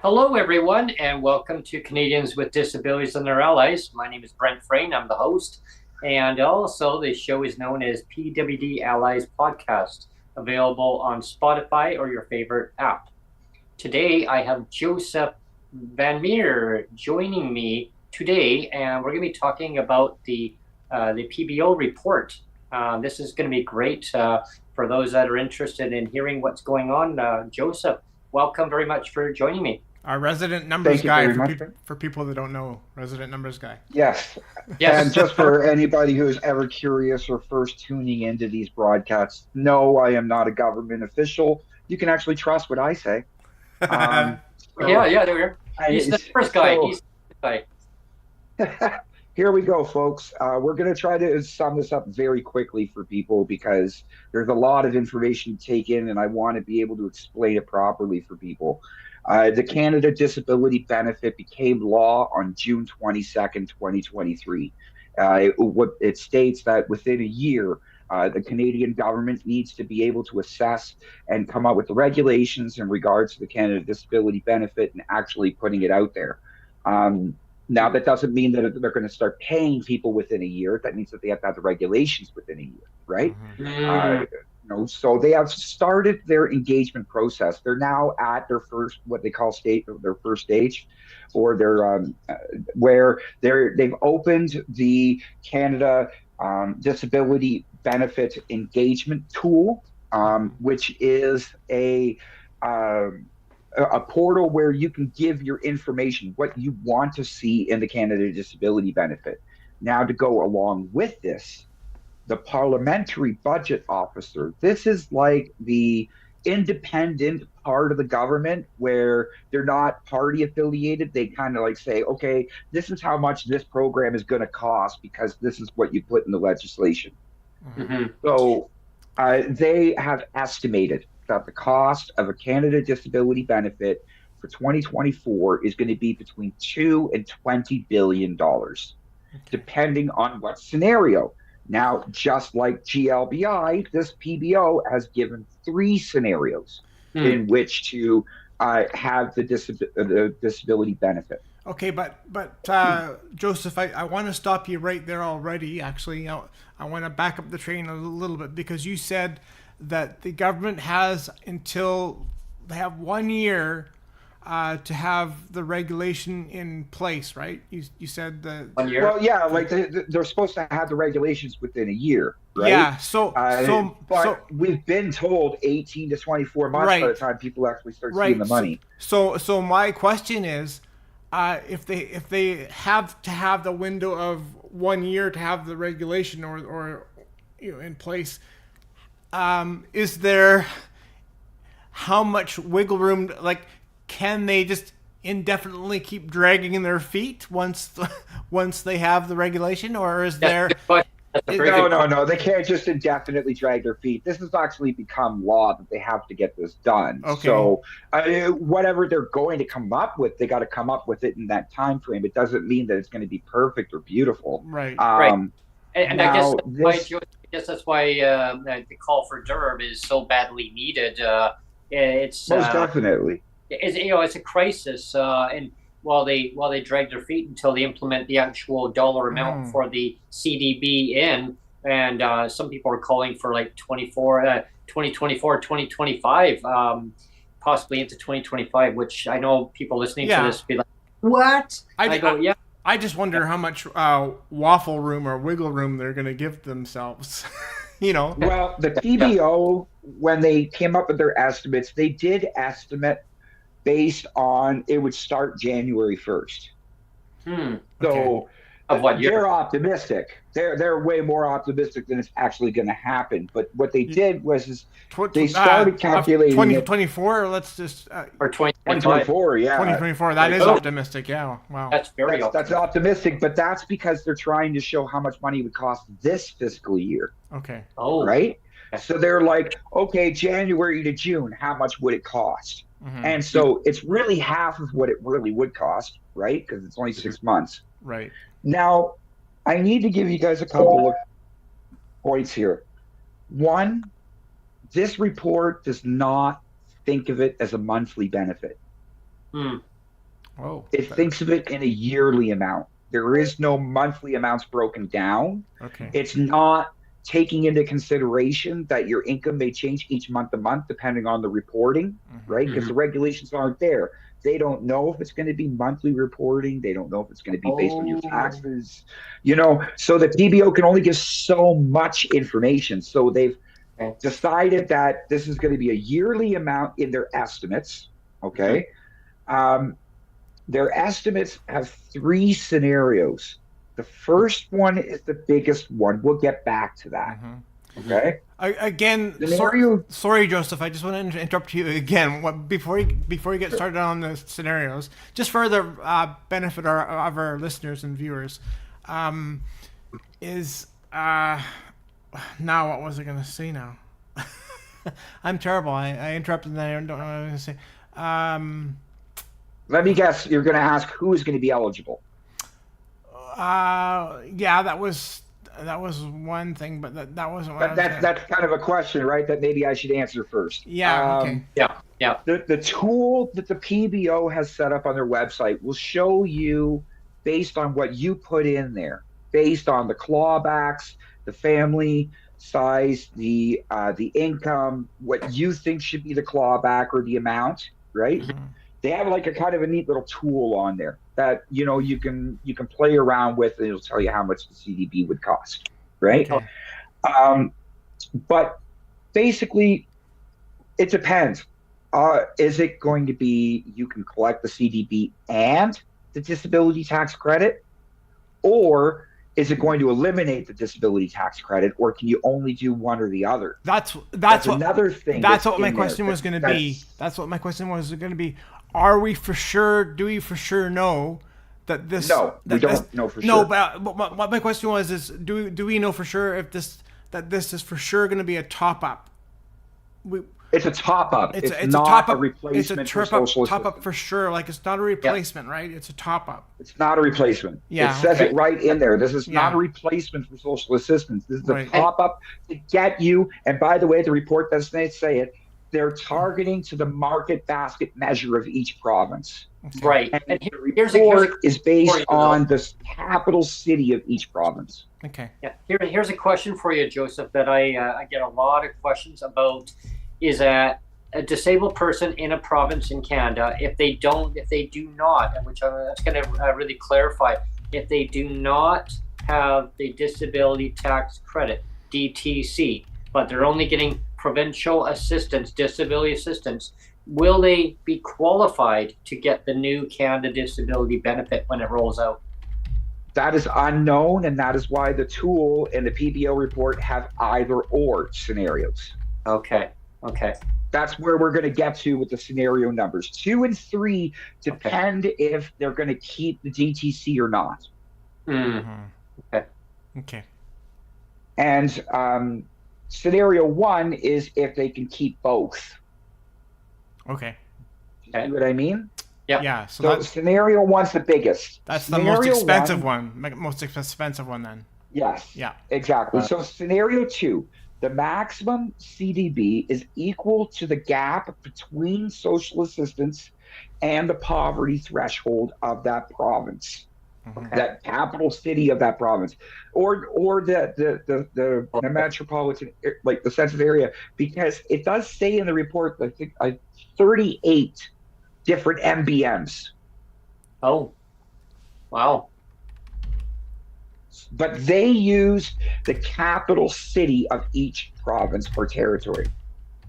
Hello, everyone, and welcome to Canadians with Disabilities and Their Allies. My name is Brent Frain. I'm the host, and also the show is known as PWD Allies Podcast, available on Spotify or your favorite app. Today, I have Joseph Vander Meer joining me today, and we're going to be talking about the PBO report. This is going to be great for those that are interested in hearing what's going on. Joseph, welcome very much for joining me. Our resident numbers guy for people that don't know, resident numbers guy. Yes. And just for anybody who is ever curious or first tuning into these broadcasts, no, I am not a government official. You can actually trust what I say. Yeah, there we are. He's the first guy. He's the guy. Here we go, folks. We're going to try to sum this up very quickly for people because there's a lot of information to take in, and I want to be able to explain it properly for people. The Canada Disability Benefit became law on June 22nd, 2023. It states that within a year, the Canadian government needs to be able to assess and come up with the regulations in regards to the Canada Disability Benefit and actually putting it out there. Now, that doesn't mean that they're going to start paying people within a year. That means that they have to have the regulations within a year, right? Mm-hmm. So they have started their engagement process. They're now at their first, what they call their first stage, or their where they've opened the Canada Disability Benefit Engagement Tool, which is a portal where you can give your information, what you want to see in the Canada Disability Benefit. Now, to go along with this, the Parliamentary Budget Officer, this is like the independent part of the government where they're not party affiliated. They kind of like say, okay, this is how much this program is going to cost because this is what you put in the legislation. Mm-hmm. So they have estimated that the cost of a Canada Disability Benefit for 2024 is going to be between $2 and $20 billion, depending on what scenario. Now, just like GLBI, this PBO has given 3 scenarios in which to have the disability benefit. Okay, but Joseph, I want to stop you right there already. Actually, I want to back up the train a little bit because you said that the government has until they have 1 year to have the regulation in place, right? You said the 1 year. Well, yeah, like they're supposed to have the regulations within a year, right? Yeah. So we've been told 18 to 24 months by the time people actually start seeing the money. So my question is, if they have to have the window of 1 year to have the regulation or in place, is there how much wiggle room? Like, can they just indefinitely keep dragging their feet once they have the regulation, or is there? No. They can't just indefinitely drag their feet. This has actually become law that they have to get this done. Okay. So whatever they're going to come up with, they got to come up with it in that time frame. It doesn't mean that it's going to be perfect or beautiful. Right. Right. And I guess that's why the call for derb is so badly needed. It's most definitely. It's a crisis, and while they drag their feet until they implement the actual dollar amount for the CDB in, and some people are calling for like 2024, 2025, possibly into 2025, which I know people listening to this be like, what? I I just wonder how much waffle room or wiggle room they're going to give themselves. Well, the PBO, when they came up with their estimates, they did estimate based on it would start January 1st. So of what year? They're optimistic. They're way more optimistic than it's actually going to happen. But what they did was they started calculating 2024. Let's just or 2024. Yeah, 2024. That is optimistic. Yeah, wow. That's very that's optimistic. But that's because they're trying to show how much money it would cost this fiscal year. Okay. Oh, right. So they're like, okay, January to June, how much would it cost? And so it's really half of what it really would cost, right? Because it's only 6 months. Right. Now, I need to give you guys a couple of points here. One, this report does not think of it as a monthly benefit. Oh. It thinks of it in a yearly amount. There is no monthly amounts broken down. Okay. It's not taking into consideration that your income may change each month to month depending on the reporting, right? Because the regulations aren't there. They don't know if it's going to be monthly reporting. They don't know if it's going to be based on your taxes, so the PBO can only give so much information. So they've decided that this is going to be a yearly amount in their estimates. Okay. Their estimates have 3 scenarios. The first one is the biggest one. We'll get back to that. Okay. Again, sorry, Joseph. I just want to interrupt you again. Before you get started on the scenarios, just for the benefit of our listeners and viewers, now what was I going to say now? I'm terrible. I interrupted and I don't know what I was going to say. Let me guess. You're going to ask who is going to be eligible. Yeah, that was one thing, but that wasn't what that's kind of a question, right? That maybe I should answer first. Yeah. Okay. Yeah. The tool that the PBO has set up on their website will show you based on what you put in there, based on the clawbacks, the family size, the income, what you think should be the clawback or the amount, right? They have like a kind of a neat little tool on there that you can play around with, and it'll tell you how much the CDB would cost, right? Okay. But basically, it depends. Is it going to be you can collect the CDB and the disability tax credit, or is it going to eliminate the disability tax credit, or can you only do one or the other? That's another thing. That's what my question was going to be. That's what my question was going to be. Are we for sure? Do we for sure know that this? No, we don't know for sure. No, but what my question was is, do we know for sure if this is for sure going to be a top up? It's a top up. It's not a top up. Replacement. It's a top up for sure. Like it's not a replacement, right? It's a top up. It's not a replacement. Yeah, it says it right in there. This is not a replacement for social assistance. This is a top up to get you. And by the way, the report doesn't say it. They're targeting to the market basket measure of each province. Right. And the report is based on the capital city of each province. Okay. Yeah. Here's a question for you, Joseph, that I get a lot of questions about. Is that a disabled person in a province in Canada, if they do not, and which that's going to really clarify, if they do not have the disability tax credit, DTC, but they're only getting provincial assistance, disability assistance, will they be qualified to get the new Canada disability benefit when it rolls out? That is unknown, and that is why the tool and the PBO report have either or scenarios. Okay. That's where we're going to get to with the scenario numbers. 2 and 3 depend if they're going to keep the DTC or not. Okay. And scenario 1 is if they can keep both. Okay. You see what I mean? Yeah. So scenario 1's the biggest. That's the most expensive one. Most expensive one then. Yes. Yeah. Exactly. So scenario 2. The maximum CDB is equal to the gap between social assistance and the poverty threshold of that province, that capital city of that province, or the metropolitan, like the census area, because it does say in the report, I think 38 different MBMs. Oh, wow. but they use the capital city of each province or territory.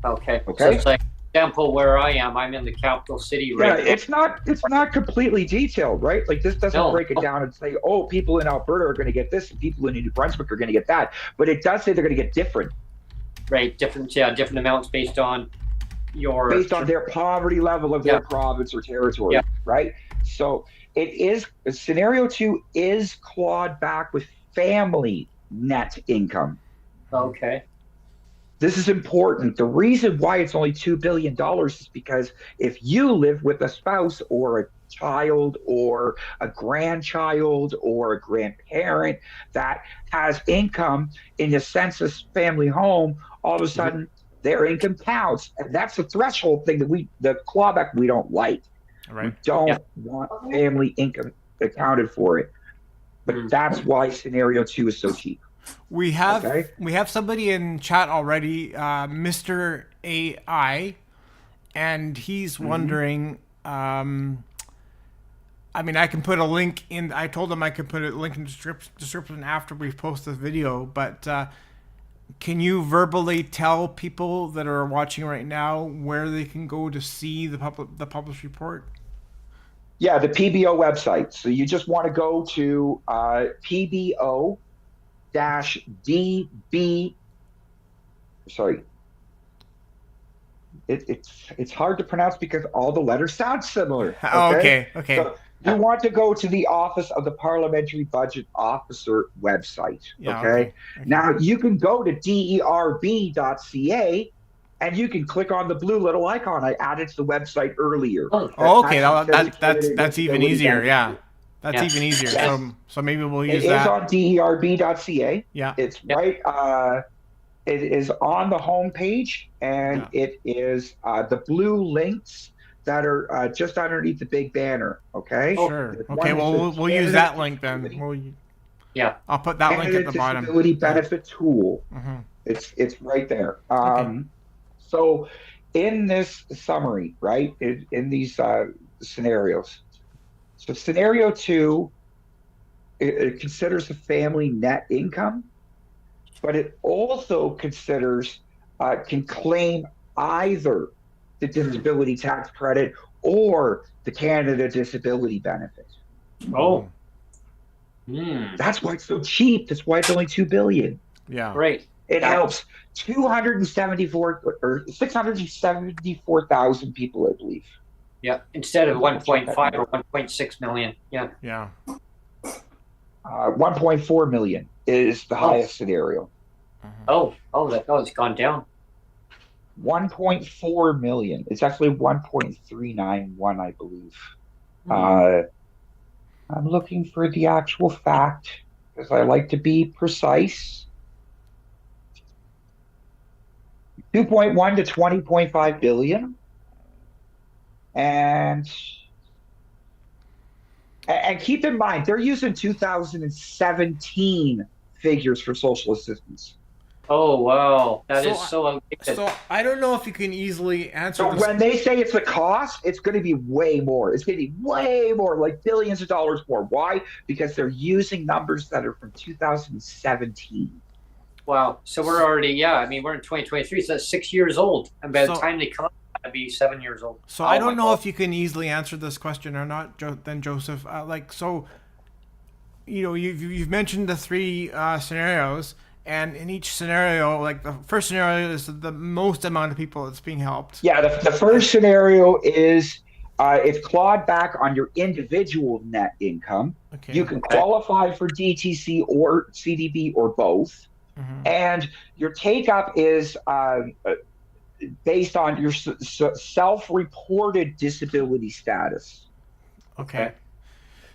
Okay. So Okay. it's like, example, where I am, I'm in the capital city right now. It's not completely detailed, right? Like this doesn't break it down and say, oh, people in Alberta are going to get this and people in New Brunswick are going to get that. But it does say they're going to get different. Right. Different amounts based on their poverty level of their province or territory, right? So scenario 2 is clawed back with family net income. Okay. This is important. The reason why it's only $2 billion is because if you live with a spouse or a child or a grandchild or a grandparent that has income in the census family home, all of a sudden their income counts. And that's the threshold thing that the clawback we don't like. Right. We don't want family income accounted for it. But that's why scenario 2 is so cheap. We have somebody in chat already, Mr. AI, and he's wondering. I mean, I can put a link in. I told him I could put a link in the description after we post this video. But can you verbally tell people that are watching right now where they can go to see the published report? Yeah, the PBO website. So you just want to go to PBO. DB. Sorry, it's hard to pronounce because all the letters sound similar. Okay. So you want to go to the Office of the Parliamentary Budget Officer website. Okay. Now you can go to derb.ca and you can click on the blue little icon I added to the website earlier. Okay, that's even easier. Yeah. That's even easier. So maybe we'll use that. It is on derb.ca. Yeah. It's right. It is on the homepage, and it is the blue links that are just underneath the big banner. Okay. Sure. Okay. Well, we'll use that link then. I'll put that link at the bottom. Disability benefit tool. It's right there. So, in this summary, right, in these scenarios. So scenario 2, it considers the family net income, but it also considers can claim either the disability tax credit or the Canada Disability Benefit. That's why it's so cheap. That's why it's only $2 billion. Yeah. Right. It helps 674,000 people, I believe. Yeah, instead of 1.5 or 1.6 million. Yeah. 1.4 million is the highest scenario. It's gone down. 1.4 million. It's actually 1.391, I believe. I'm looking for the actual fact because I like to be precise. 2.1 to 20.5 billion. And keep in mind, they're using 2017 figures for social assistance. Oh, wow. That is so outdated. So I don't know if you can easily answer this. When they say it's a cost, it's going to be way more. It's going to be way more, like billions of dollars more. Why? Because they're using numbers that are from 2017. Wow. So we're already, we're in 2023, so that's 6 years old. And by the time they come up, to be 7 years old. So I don't know if you can easily answer this question or not, then Joseph. You've mentioned the 3 scenarios, and in each scenario, like the first scenario is the most amount of people that's being helped. Yeah, the first scenario is it's clawed back on your individual net income. Okay. You can qualify for DTC or CDB or both, and your take-up is based on your self-reported disability status. Okay.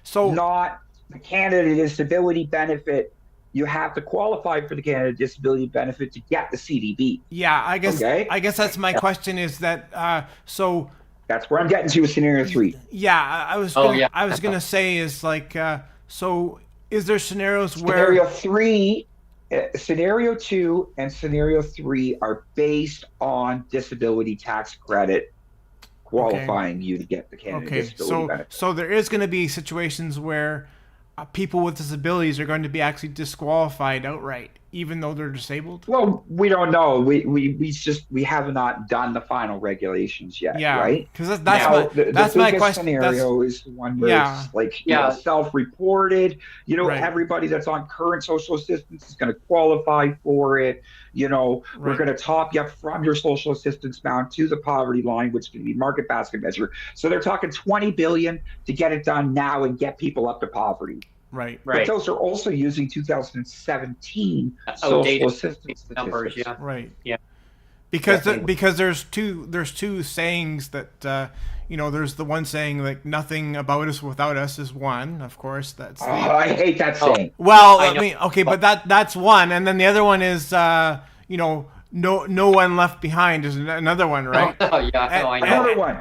So not the Canada Disability Benefit. You have to qualify for the Canada Disability Benefit to get the CDB. Yeah, I guess that's my question is that so that's where I'm getting to with scenario 3. Yeah, I was gonna say is like so is there scenarios where Scenario 2 and Scenario 3 are based on disability tax credit qualifying you to get the Canada Disability Benefit. So there is going to be situations where people with disabilities are going to be actually disqualified outright, even though they're disabled? Well, we don't know. We have not done the final regulations yet, Yeah, right? because that's Now, that's the my biggest question. scenario is the one where Yeah. it's like, Yeah. self-reported. Right. Everybody that's on current social assistance is going to qualify for it. We're Right. going to top you up from your social assistance amount to the poverty line, which is going to be market basket measure. So they're talking 20 billion to get it done now and get people up to poverty. Right. But those are also using 2017 social assistance numbers. statistics. Yeah. Right. Yeah. Because there's two sayings that there's the one saying like nothing about us without us is one, of course. That's I hate that saying. well, I mean, okay, but that's one, and then the other one is no one left behind is another one, right? Oh, yeah, no, I know. Another one.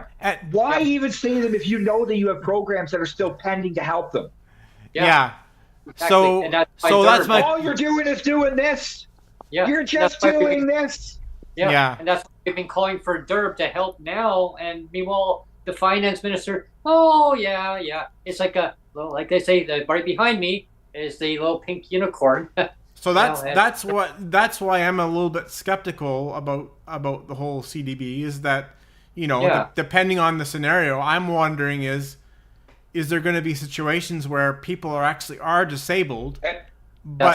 Why even say them if you know that you have programs that are still pending to help them? Yeah. Exactly. So And that's that's my. All you're doing is doing this. Yeah. You're just doing this. Yeah. And that's why we've been calling for DERB to help now. And meanwhile, the finance minister, it's like they say, right behind me is the little pink unicorn. So that's why I'm a little bit skeptical about the whole CDB is that, depending on the scenario, I'm wondering is there going to be situations where people are disabled, but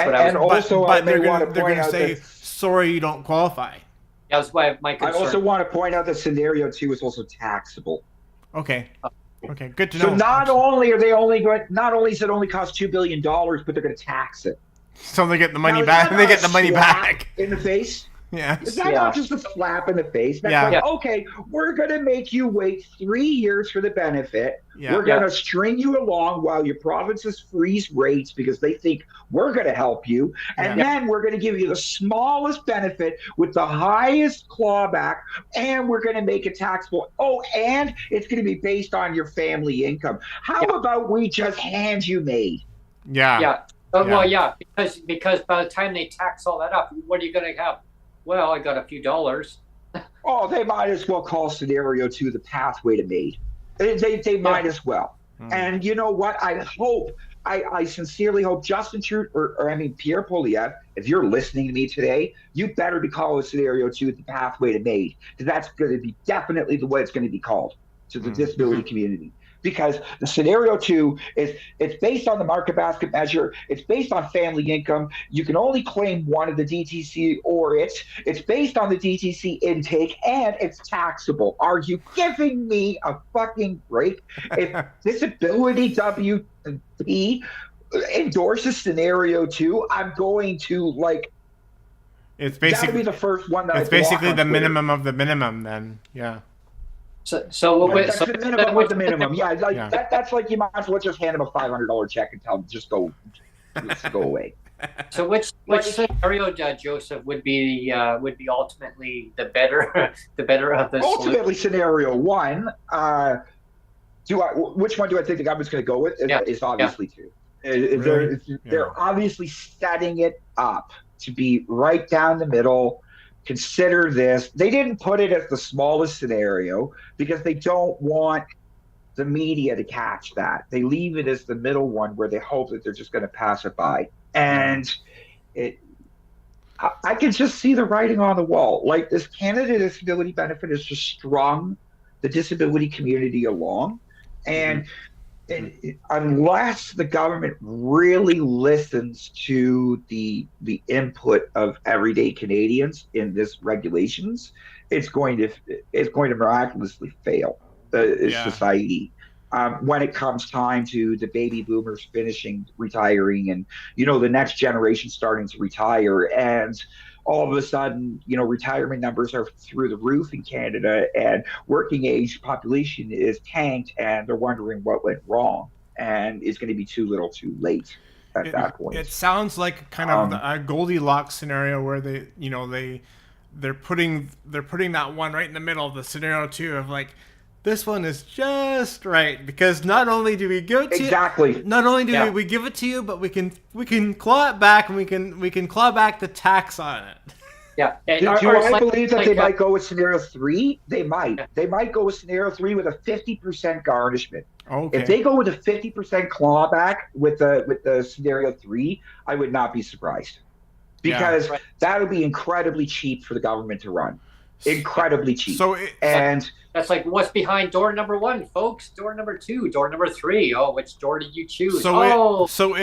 they're going to say, sorry, you don't qualify. That's why my concern. I also want to point out that scenario 2 is also taxable. Okay, good to know. So not only is it only cost $2 billion, but they're going to tax it. So they get the money back. They get the money back in the face. Yeah. Is that not just a slap in the face? That's like, okay, we're going to make you wait 3 years for the benefit. Yeah. We're going to string you along while your provinces freeze rates because they think we're going to help you. And then we're going to give you the smallest benefit with the highest clawback, and we're going to make it taxable. Oh, and it's going to be based on your family income. How about we just hand you MAiD? Yeah. Yeah. Well, because by the time they tax all that up, what are you going to have? Well, I got a few dollars. Oh, they might as well call scenario 2 the pathway to MAiD. They might as well. And you know what? I sincerely hope Justin Trudeau or Pierre Poilievre, if you're listening to me today, you better be calling scenario 2 the pathway to MAiD, because that's going to be definitely the way it's going to be called to the disability community. Because the scenario 2 it's based on the market basket measure. It's based on family income. You can only claim one of the DTC or it's based on the DTC intake, and it's taxable. Are you giving me a fucking break? If Disability WP endorses scenario 2, I'm going to it's basically that'll be the first one that it's basically the minimum of the minimum then. Yeah. That's the minimum of the minimum. That's like you might as well just hand him a $500 check and tell him just go away. So which scenario, Joseph, would be ultimately the better of the ultimately scenario 1? Which one do I think the government's going to go with? It's obviously 2. They're obviously setting it up to be right down the middle. Consider this. They didn't put it as the smallest scenario because they don't want the media to catch that. They leave it as the middle one where they hope that they're just going to pass it by. And I can just see the writing on the wall. Like, this Canada Disability Benefit has just strung the disability community along. And unless the government really listens to the input of everyday Canadians in this regulations, it's going to miraculously fail society. When it comes time to the baby boomers retiring, and the next generation starting to retire, and all of a sudden, retirement numbers are through the roof in Canada, and working age population is tanked, and they're wondering what went wrong, and it's going to be too little, too late at that point. It sounds like kind of a Goldilocks scenario where they're putting that one right in the middle of the scenario 2 of like, this one is just right, because not only do we give it to you, not only do we give it to you, but we can claw it back, and we can claw back the tax on it. Yeah. And, Do or I believe that they might go with scenario 3? They might. Yeah. They might go with scenario 3 with a 50% garnishment. Okay. If they go with a 50% clawback with the scenario 3, I would not be surprised, because Right. that would be incredibly cheap for the government to run. Incredibly cheap. So that's like what's behind door number 1, folks. Door number 2, door number 3. Oh, which door did you choose? So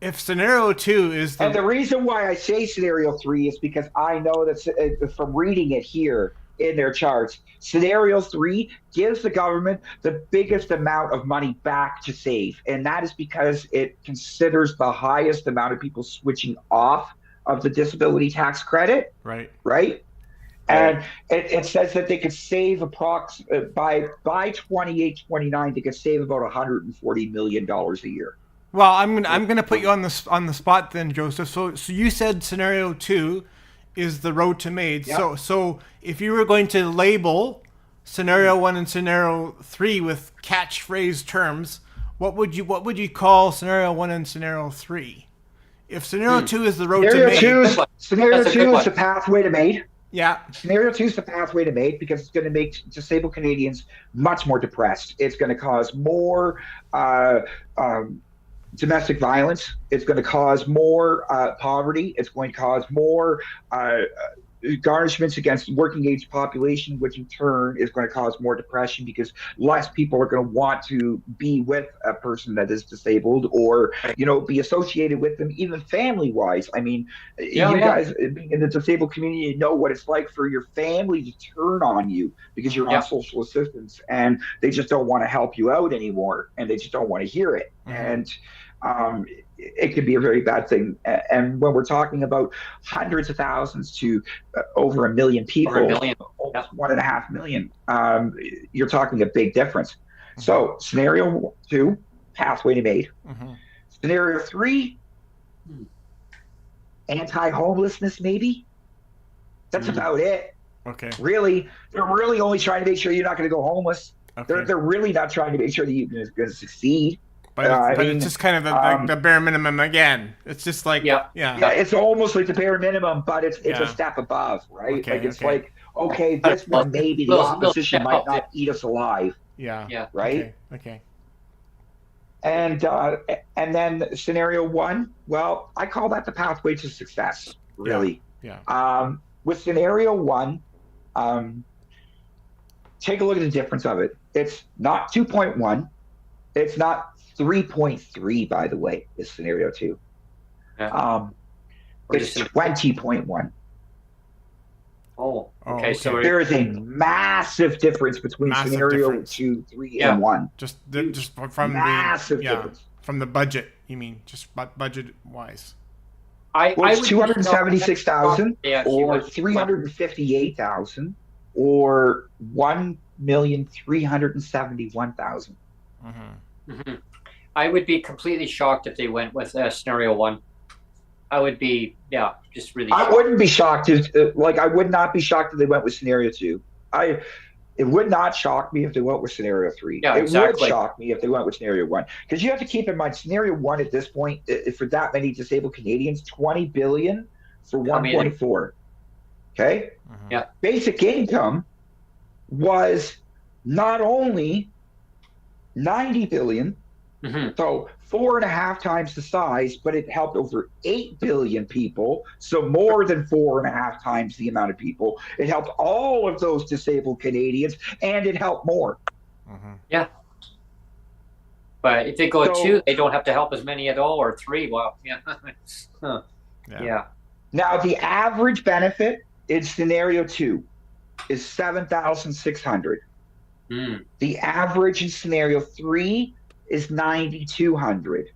if scenario 2 is and the reason why I say scenario 3 is because I know that from reading it here in their charts, scenario 3 gives the government the biggest amount of money back to save, and that is because it considers the highest amount of people switching off of the disability tax credit. Right. And it says that they could save by 28-29, they could save about $140 million a year. Well, I'm gonna put you on the spot then, Joseph. So you said scenario 2 is the road to MAiD. Yep. So if you were going to label scenario 1 and scenario 3 with catchphrase terms, what would you call scenario 1 and scenario 3? If scenario 2 is the road to MAiD, scenario 2 is the pathway to MAiD. Yeah. Scenario 2 is the pathway to MAiD because it's going to make disabled Canadians much more depressed. It's going to cause more domestic violence. It's going to cause more poverty. It's going to cause more garnishments against working age population, which in turn is going to cause more depression because less people are going to want to be with a person that is disabled or, be associated with them, even family wise. I mean, you guys being in the disabled community know what it's like for your family to turn on you because you're on social assistance and they just don't want to help you out anymore and they just don't want to hear it. And it could be a very bad thing. And when we're talking about hundreds of thousands to over 1 million people, 1.5 million, you're talking a big difference. So scenario 2, pathway to MAiD. Scenario 3, anti-homelessness, maybe. That's about it. Okay. Really, they're really only trying to make sure you're not going to go homeless. Okay. They're really not trying to make sure that you're going to succeed. But it's just kind of the bare minimum again. It's just like it's almost like the bare minimum, but it's a step above, right? Okay, Okay, this one maybe the opposition might not eat us alive. Yeah. Right. Okay. And then scenario 1, well, I call that the pathway to success. Really. Yeah. With scenario 1, take a look at the difference of it. It's not 2.1. It's not 3.3, by the way, is scenario 2. It's 20.1. Oh, okay. So there is a massive difference between scenario 2, 3, and 1. Just from massive difference from the budget. You mean just budget wise? It's 276,000 or 358,000 or 1,371,000. I would be completely shocked if they went with scenario 1. I would be, just really shocked. I wouldn't be shocked. I would not be shocked if they went with scenario 2. It would not shock me if they went with scenario 3. Yeah, it would shock me if they went with scenario 1. Because you have to keep in mind, scenario 1 at this point, for that many disabled Canadians, $20 billion for 1.4. Okay? Yeah. Basic income was not only $90 billion, so 4.5 times the size, but it helped over 8 billion people, so more than 4.5 times the amount of people. It helped all of those disabled Canadians, and it helped more. Yeah. But if they go at 2, they don't have to help as many at all, or 3. Well, yeah. Now, the average benefit in scenario 2 is $7,600. The average in scenario 3 is $9,200.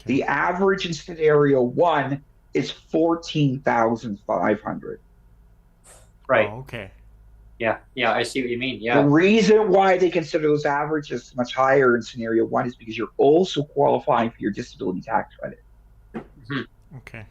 The average in scenario 1 is $14,500. Right. Oh, okay. Yeah, I see what you mean. Yeah. The reason why they consider those averages much higher in scenario 1 is because you're also qualifying for your disability tax credit. Okay.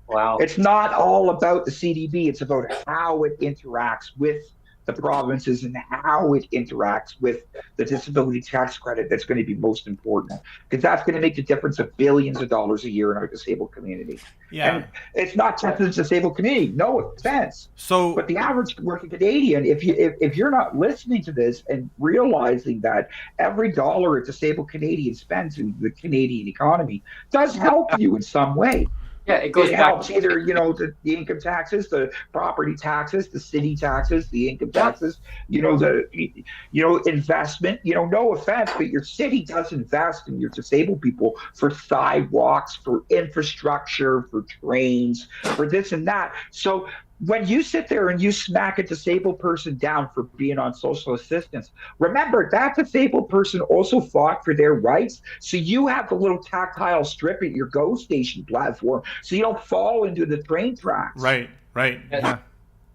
Wow. It's not all about the CDB. It's about how it interacts with the provinces and how it interacts with the disability tax credit that's going to be most important, because that's going to make the difference of billions of dollars a year in our disabled community. Yeah. And it's not just the disabled community, no offense. So, but the average working Canadian, if you're not listening to this and realizing that every dollar a disabled Canadian spends in the Canadian economy does help you in some way. Yeah, it goes back. Helps either, the income taxes, the property taxes, the city taxes, the income taxes, investment, no offense, but your city does invest in your disabled people for sidewalks, for infrastructure, for trains, for this and that. So when you sit there and you smack a disabled person down for being on social assistance, remember that disabled person also fought for their rights. So you have the little tactile strip at your GO station platform so you don't fall into the train tracks. Right.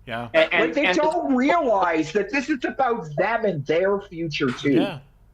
Yeah. And they don't realize that this is about them and their future too.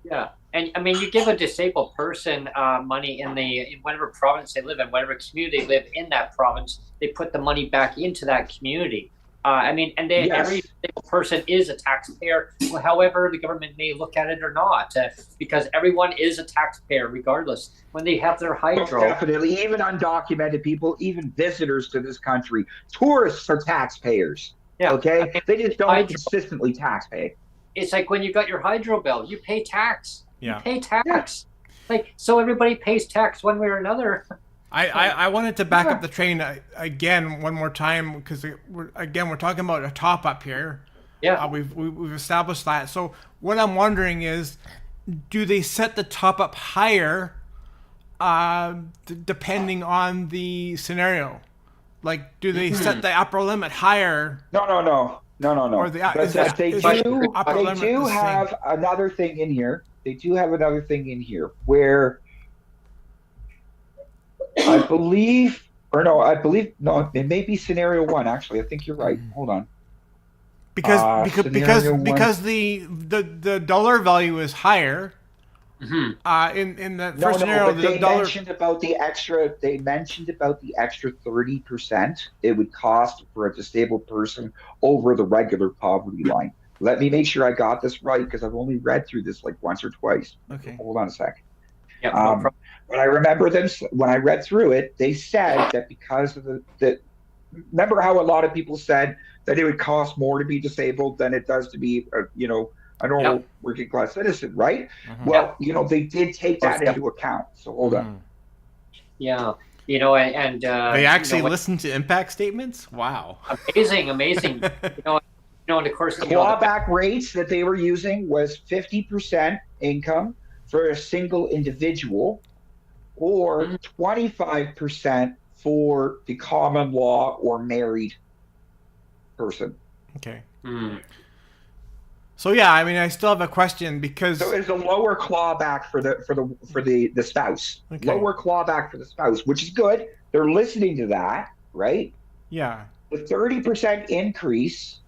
Yeah. And I mean, you give a disabled person money in whatever province they live in, whatever community they live in that province, they put the money back into that community. Every disabled person is a taxpayer, however the government may look at it or not, because everyone is a taxpayer regardless. When they have their hydro, definitely, even undocumented people, even visitors to this country, tourists are taxpayers. Yeah, okay, they just don't consistently tax pay. It's like when you got your hydro bill, you pay tax. Yeah. You pay tax. Yeah. So everybody pays tax one way or another. I wanted to back up the train again one more time, because we're talking about a top up here. Yeah. We've established that. So what I'm wondering is, do they set the top up higher depending on the scenario? Like, do they set the upper limit higher? No. Or they do have another thing in here. They do have another thing in here where it may be scenario one. Actually, I think you're right. Hold on. Because the dollar value is higher. Mm-hmm. In the first scenario, they mentioned about the extra 30% it would cost for a disabled person over the regular poverty line. Let me make sure I got this right, because I've only read through this like once or twice. Okay. Hold on a second. Yeah, no problem. But I remember them when I read through it. They said that because of remember how a lot of people said that it would cost more to be disabled than it does to be a normal working class citizen, right? Mm-hmm. Well, they did take that into account. So hold on. Yeah, and they actually listened to impact statements. Wow, amazing. And of course, clawback rates that they were using was 50% income for a single individual, or 25% for the common law or married person. Okay. So yeah, I mean, I still have a question, because it's a lower clawback for the spouse. Okay. Lower clawback for the spouse, which is good. They're listening to that, right? Yeah. The 30% increase.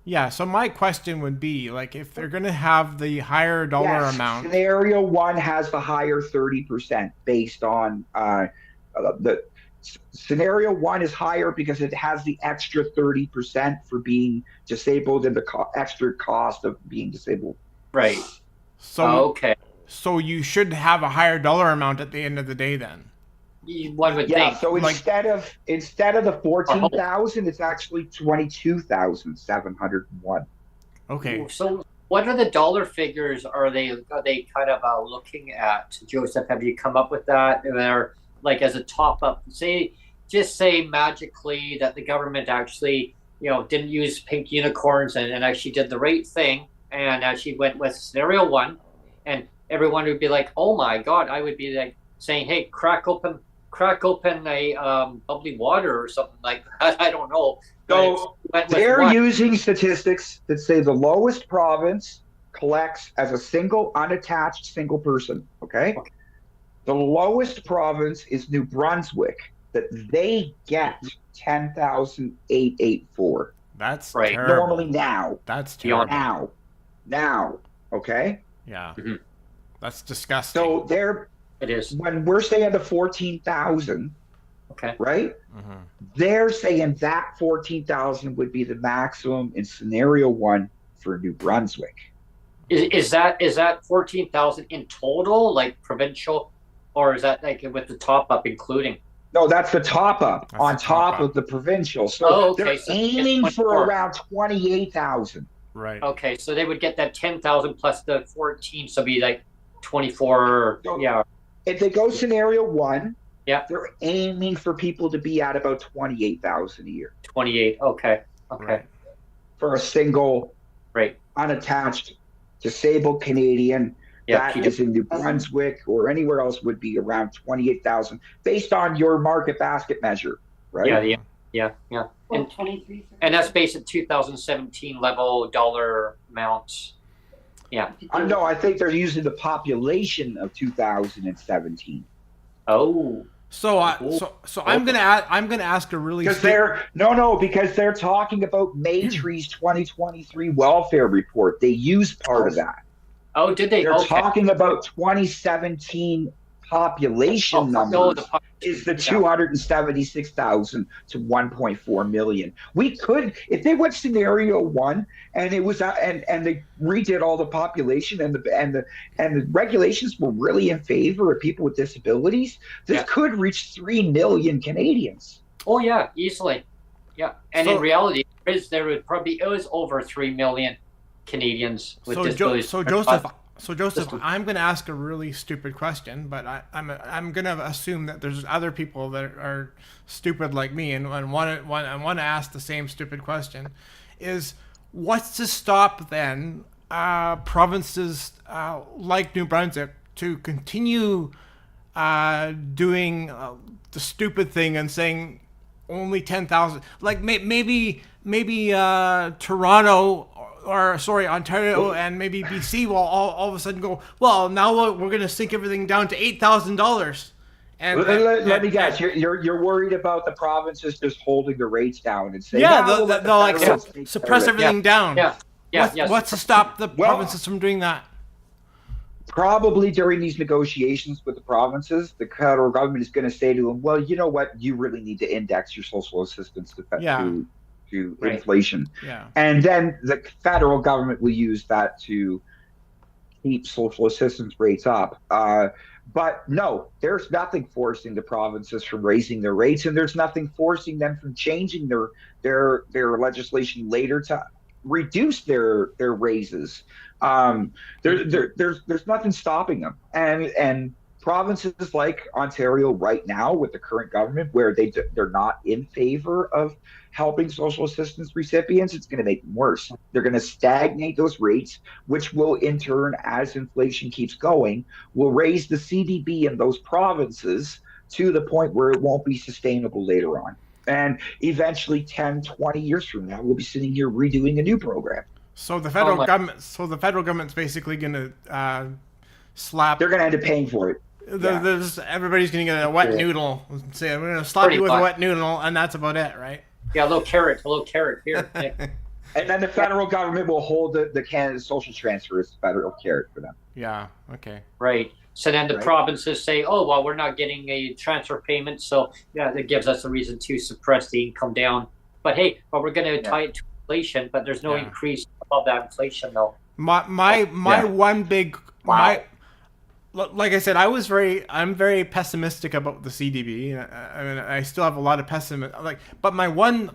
Yeah, so my question would be, like, if they're going to have the higher dollar amount. Scenario one has the higher 30% based on the scenario one is higher because it has the extra 30% for being disabled and the extra cost of being disabled. Right. So okay. So you should have a higher dollar amount at the end of the day then. One would think. So instead of the 14,000, it's actually 22,701. Okay. So what are the dollar figures? Are they kind of looking at, Joseph? Have you come up with that? Or like as a top up? Say magically that the government actually didn't use pink unicorns and actually did the right thing and actually went with scenario one, and everyone would be like, oh my God! I would be like saying, hey, crack open a bubbly water or something like that. I don't know. So they're using statistics that say the lowest province collects as a single unattached single person. Okay. The lowest province is New Brunswick, that they get 10,884. That's right. Terrible. Normally now. That's terrible. Now. Okay. Yeah. Mm-hmm. That's disgusting. So It is. When we're saying the 14,000, Okay. right? They're saying that 14,000 would be the maximum in scenario 1 for New Brunswick. Is that 14,000 in total, like provincial, or is that like with the top up including? No, that's the top up That's on the top top up. of the provincial. So Okay, they're so aiming it's for 24. around 28,000. Right. Okay, so they would get that 10,000 plus the 14, so it'd be like 24. So Yeah. if they go scenario 1, Yeah. they're aiming for people to be at about 28,000 a year 28. Okay. Okay. Right. for a single Right. unattached disabled Canadian. Yeah. That is in New Brunswick or anywhere else would be around 28,000 based on your market basket measure, right? Yeah. And 23. and that's based at 2017 level dollar amounts. Yeah. No, I think they're using the population of 2017. Oh. So I'm gonna ask a really Because they're talking about Maytree's 2023 welfare report. They use part of that. Oh, did they? They're Okay. talking about 2017 population numbers is the 276,000 to 1.4 million. We could, if they went scenario 1 and it was and they redid all the population and the regulations were really in favor of people with disabilities, this could reach 3 million Canadians. Oh yeah, easily. Yeah, and So- in reality, it was over 3 million Canadians with disabilities. So Joseph, I'm going to ask a really stupid question, but I'm going to assume that there's other people that are stupid like me and want to ask the same stupid question. Is what's to stop then provinces like New Brunswick to continue doing the stupid thing and saying only 10,000? Like maybe Toronto. Ontario and maybe BC will all of a sudden go, well, now we're going to sink everything down to $8,000. And let me guess, you're worried about the provinces just holding the rates down and saying, they'll like suppress everything down. What's to stop the provinces from doing that? Probably during these negotiations with the provinces, the federal government is going to say to them, well, you know what, you really need to index your social assistance to inflation. Yeah. And then the federal government will use that to keep social assistance rates up. But no, there's nothing forcing the provinces from raising their rates, and there's nothing forcing them from changing their legislation later to reduce their raises. There's nothing stopping them. And provinces like Ontario right now with the current government, where they're not in favor of helping social assistance recipients, it's going to make them worse. They're going to stagnate those rates, which will in turn, as inflation keeps going, will raise the CDB in those provinces to the point where it won't be sustainable later on. And eventually 10, 20 years from now, we'll be sitting here redoing a new program. So the federal government's basically going to slap. They're going to end up paying for it. Everybody's going to get a wet noodle and say, I'm going to slap you with a wet noodle, and that's about it, right? Yeah, a little carrot here. And then the federal government will hold the Canada Social Transfer as federal carrot for them. Yeah, okay. Right. So then the provinces say, oh, well, we're not getting a transfer payment, so yeah, that gives us a reason to suppress the income down. But hey, we're going to tie it to inflation, but there's no increase above that inflation, though. My one big... Like I said, I'm very pessimistic about the CDB. I mean, I still have a lot of pessimism. But my one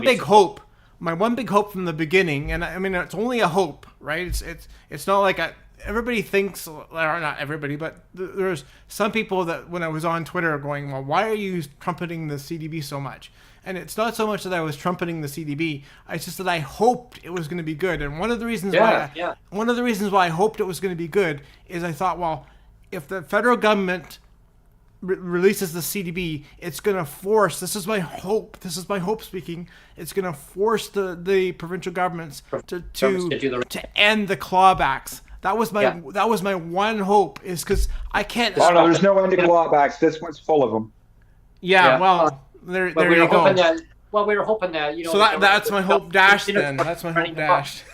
big hope from the beginning, and I mean, it's only a hope, right? It's not like everybody thinks, or not everybody, but there's some people that when I was on Twitter going, well, why are you trumpeting the CDB so much? And it's not so much that I was trumpeting the CDB. It's just that I hoped it was going to be good. And one of the reasons why I hoped it was going to be good is I thought, well, if the federal government releases the CDB, it's going to force. This is my hope speaking. It's going to force the provincial governments to end the clawbacks. That was my one hope, is because I can't. Oh no, there's no end to clawbacks. This one's full of them. Yeah. Well. There you go. We were hoping that, So that's my hope dashed then. That's my hope dashed.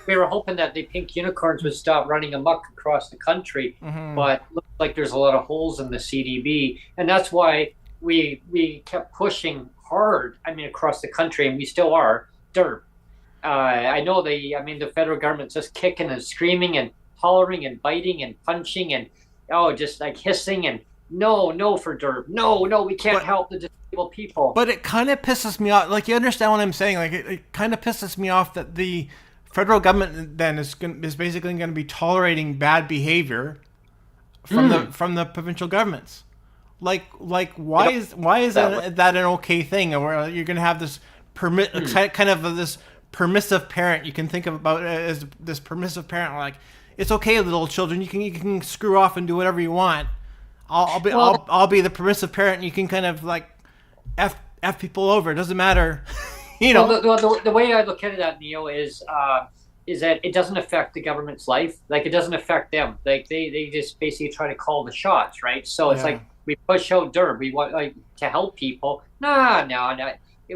we were hoping that the pink unicorns would stop running amok across the country, but it looks like there's a lot of holes in the CDB, and that's why we kept pushing hard. I mean, across the country, and we still are. Derb. I know the federal government's just kicking and screaming and hollering and biting and punching and just like hissing and no for derb. No, we can't help the disabled people. But it kind of pisses me off. Like, you understand what I'm saying? Like, it kind of pisses me off that the federal government then is basically going to be tolerating bad behavior from the provincial governments. Like why is that an okay thing? Or you're going to have this kind of this permissive parent you can think about as this permissive parent, like, it's okay, little children, you can screw off and do whatever you want. I'll be the permissive parent, and you can kind of like f people over. It doesn't matter, you know. Well, the way I look at it, Neo, is that it doesn't affect the government's life. Like, it doesn't affect them. Like, they just basically try to call the shots, right? So it's like we push out derb. We want to help people. No.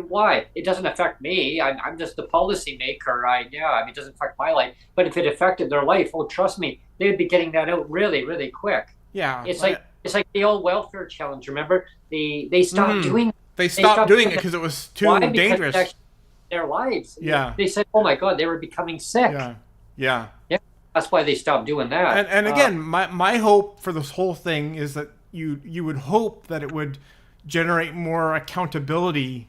Why? It doesn't affect me. I'm just the policy maker. It doesn't affect my life. But if it affected their life, trust me, they would be getting that out really, really quick. Yeah. It's like the old welfare challenge. Remember, they stopped doing. They stopped doing it because it was too dangerous. Because their lives. Yeah. They said, "Oh my God, they were becoming sick." Yeah. That's why they stopped doing that. And again, my hope for this whole thing is that you would hope that it would generate more accountability.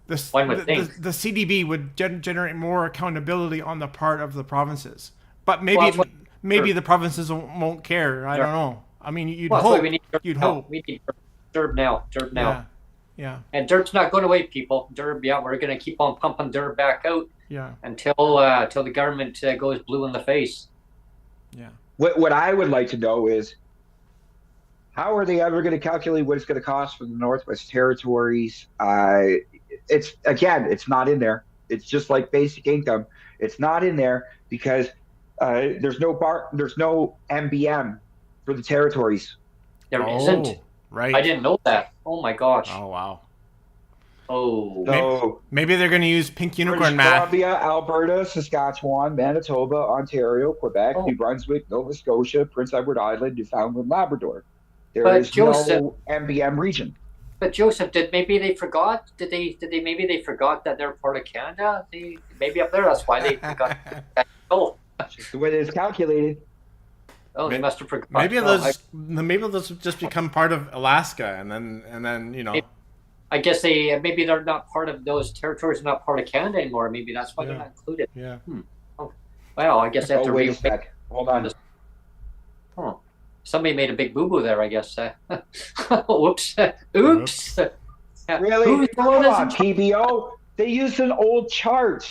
The CDB would generate more accountability on the part of the provinces, but maybe the provinces won't care. I don't know. I mean, you'd hope. We need derb now. Yeah. And derb's not going away, people. Derb, we're going to keep on pumping derb back out. Yeah. Until the government goes blue in the face. Yeah. What I would like to know is, how are they ever going to calculate what it's going to cost for the Northwest Territories? It's not in there. It's just like basic income. It's not in there because there's no MBM for the territories. There isn't. Right. I didn't know that. Oh my gosh. Oh wow. Oh. So maybe they're going to use pink unicorn British math. Columbia, Alberta, Saskatchewan, Manitoba, Ontario, Quebec, New Brunswick, Nova Scotia, Prince Edward Island, Newfoundland, Labrador. There is no MBM region. But Joseph, maybe they forgot that they're part of Canada? Maybe up there, that's why they forgot that. Oh. Just the way it's calculated. Oh, they must have forgotten. Maybe those just become part of Alaska, and then you know. I guess maybe they're not part of those territories. Not part of Canada anymore. Maybe that's why they're not included. Yeah. Oh, well, I guess they have to wait a sec. Hold on. Oh, somebody made a big boo boo there. I guess. Whoops. Oops. Really? Come on, PBO. They used an old chart.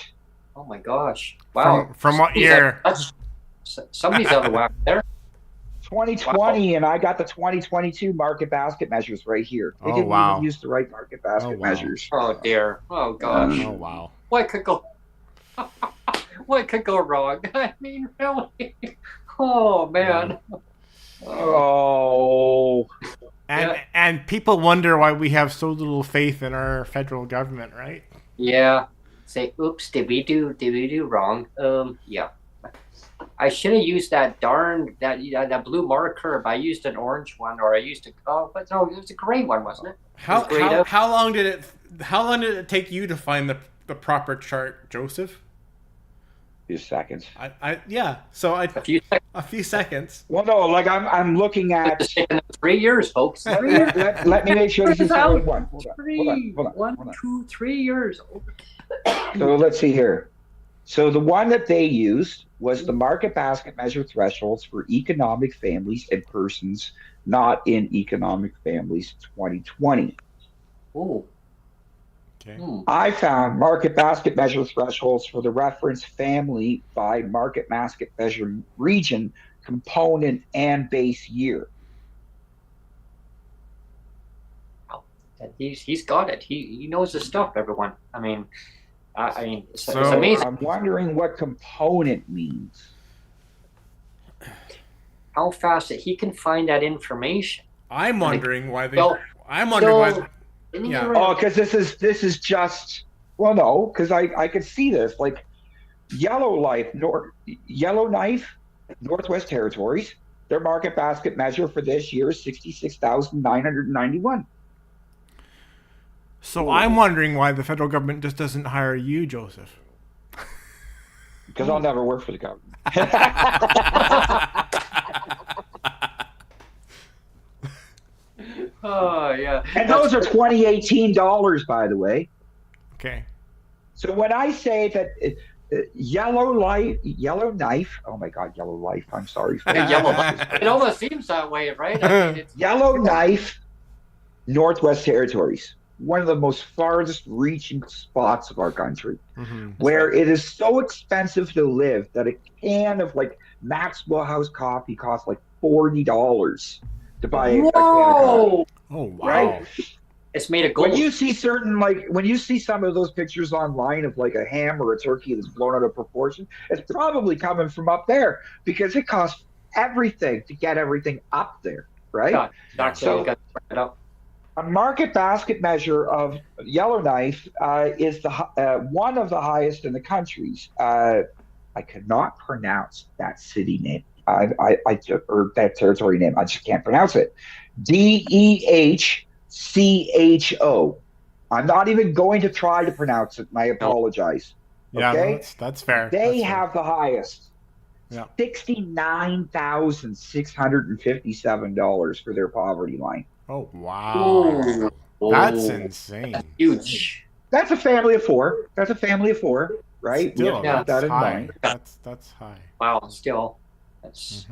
Oh my gosh! Wow. From what year? Somebody's out of whack there. 2020, and I got the 2022 market basket measures right here. They didn't even use the right market basket measures. Oh dear. Oh gosh. Oh wow. What could go wrong? I mean, really? Oh man. Oh. And people wonder why we have so little faith in our federal government, right? Yeah. Say, oops, did we do wrong? Yeah. I should have used that blue marker, but I used an orange one, or I used but no, it was a gray one, wasn't it? How long did it take you to find the proper chart, Joseph? A few seconds. A few seconds. Well, no, like I'm looking at 3 years, folks. Let me make sure this is the right one. Hold on. 2, 3 years. So let's see here. So the one that they used was the market basket measure thresholds for economic families and persons not in economic families 2020. Oh. Okay. I found market basket measure thresholds for the reference family by market basket measure region, component, and base year. He's got it. He knows his stuff, everyone. I mean, it's So amazing. I'm wondering what component means. How fast that he can find that information. I'm wondering why they. Yeah. Oh, because this is just. Well, no, because I could see this. Like, Yellowknife, Northwest Territories. Their market basket measure for this year is 66,991. So I'm wondering why the federal government just doesn't hire you, Joseph. Because I'll never work for the government. Oh, yeah. And those are 2018 dollars, by the way. Okay. So when I say that Yellowknife, oh my God, Yellow Life, I'm sorry. It almost seems that way, right? I mean, it's Yellowknife, Northwest Territories, one of the most farthest reaching spots of our country, where it is so expensive to live that a can of like Maxwell House coffee costs like $40 to buy a can of coffee. Oh, wow. Right? It's made of gold. When you see some of those pictures online of like a ham or a turkey that's blown out of proportion, it's probably coming from up there because it costs everything to get everything up there, right? Yeah, exactly. So, You got it up. a market basket measure of Yellowknife is one of the highest in the countries. I cannot pronounce that city name. Or that territory name. I just can't pronounce it. DEHCHO. I'm not even going to try to pronounce it, and I apologize. Yeah, okay? that's fair. They That's have the highest. Yeah. $69,657 for their poverty line. Oh, wow. Ooh. That's insane. That's huge. That's a family of four. Right? Still, We have to keep that in high. mind. That's high. Wow, still. That's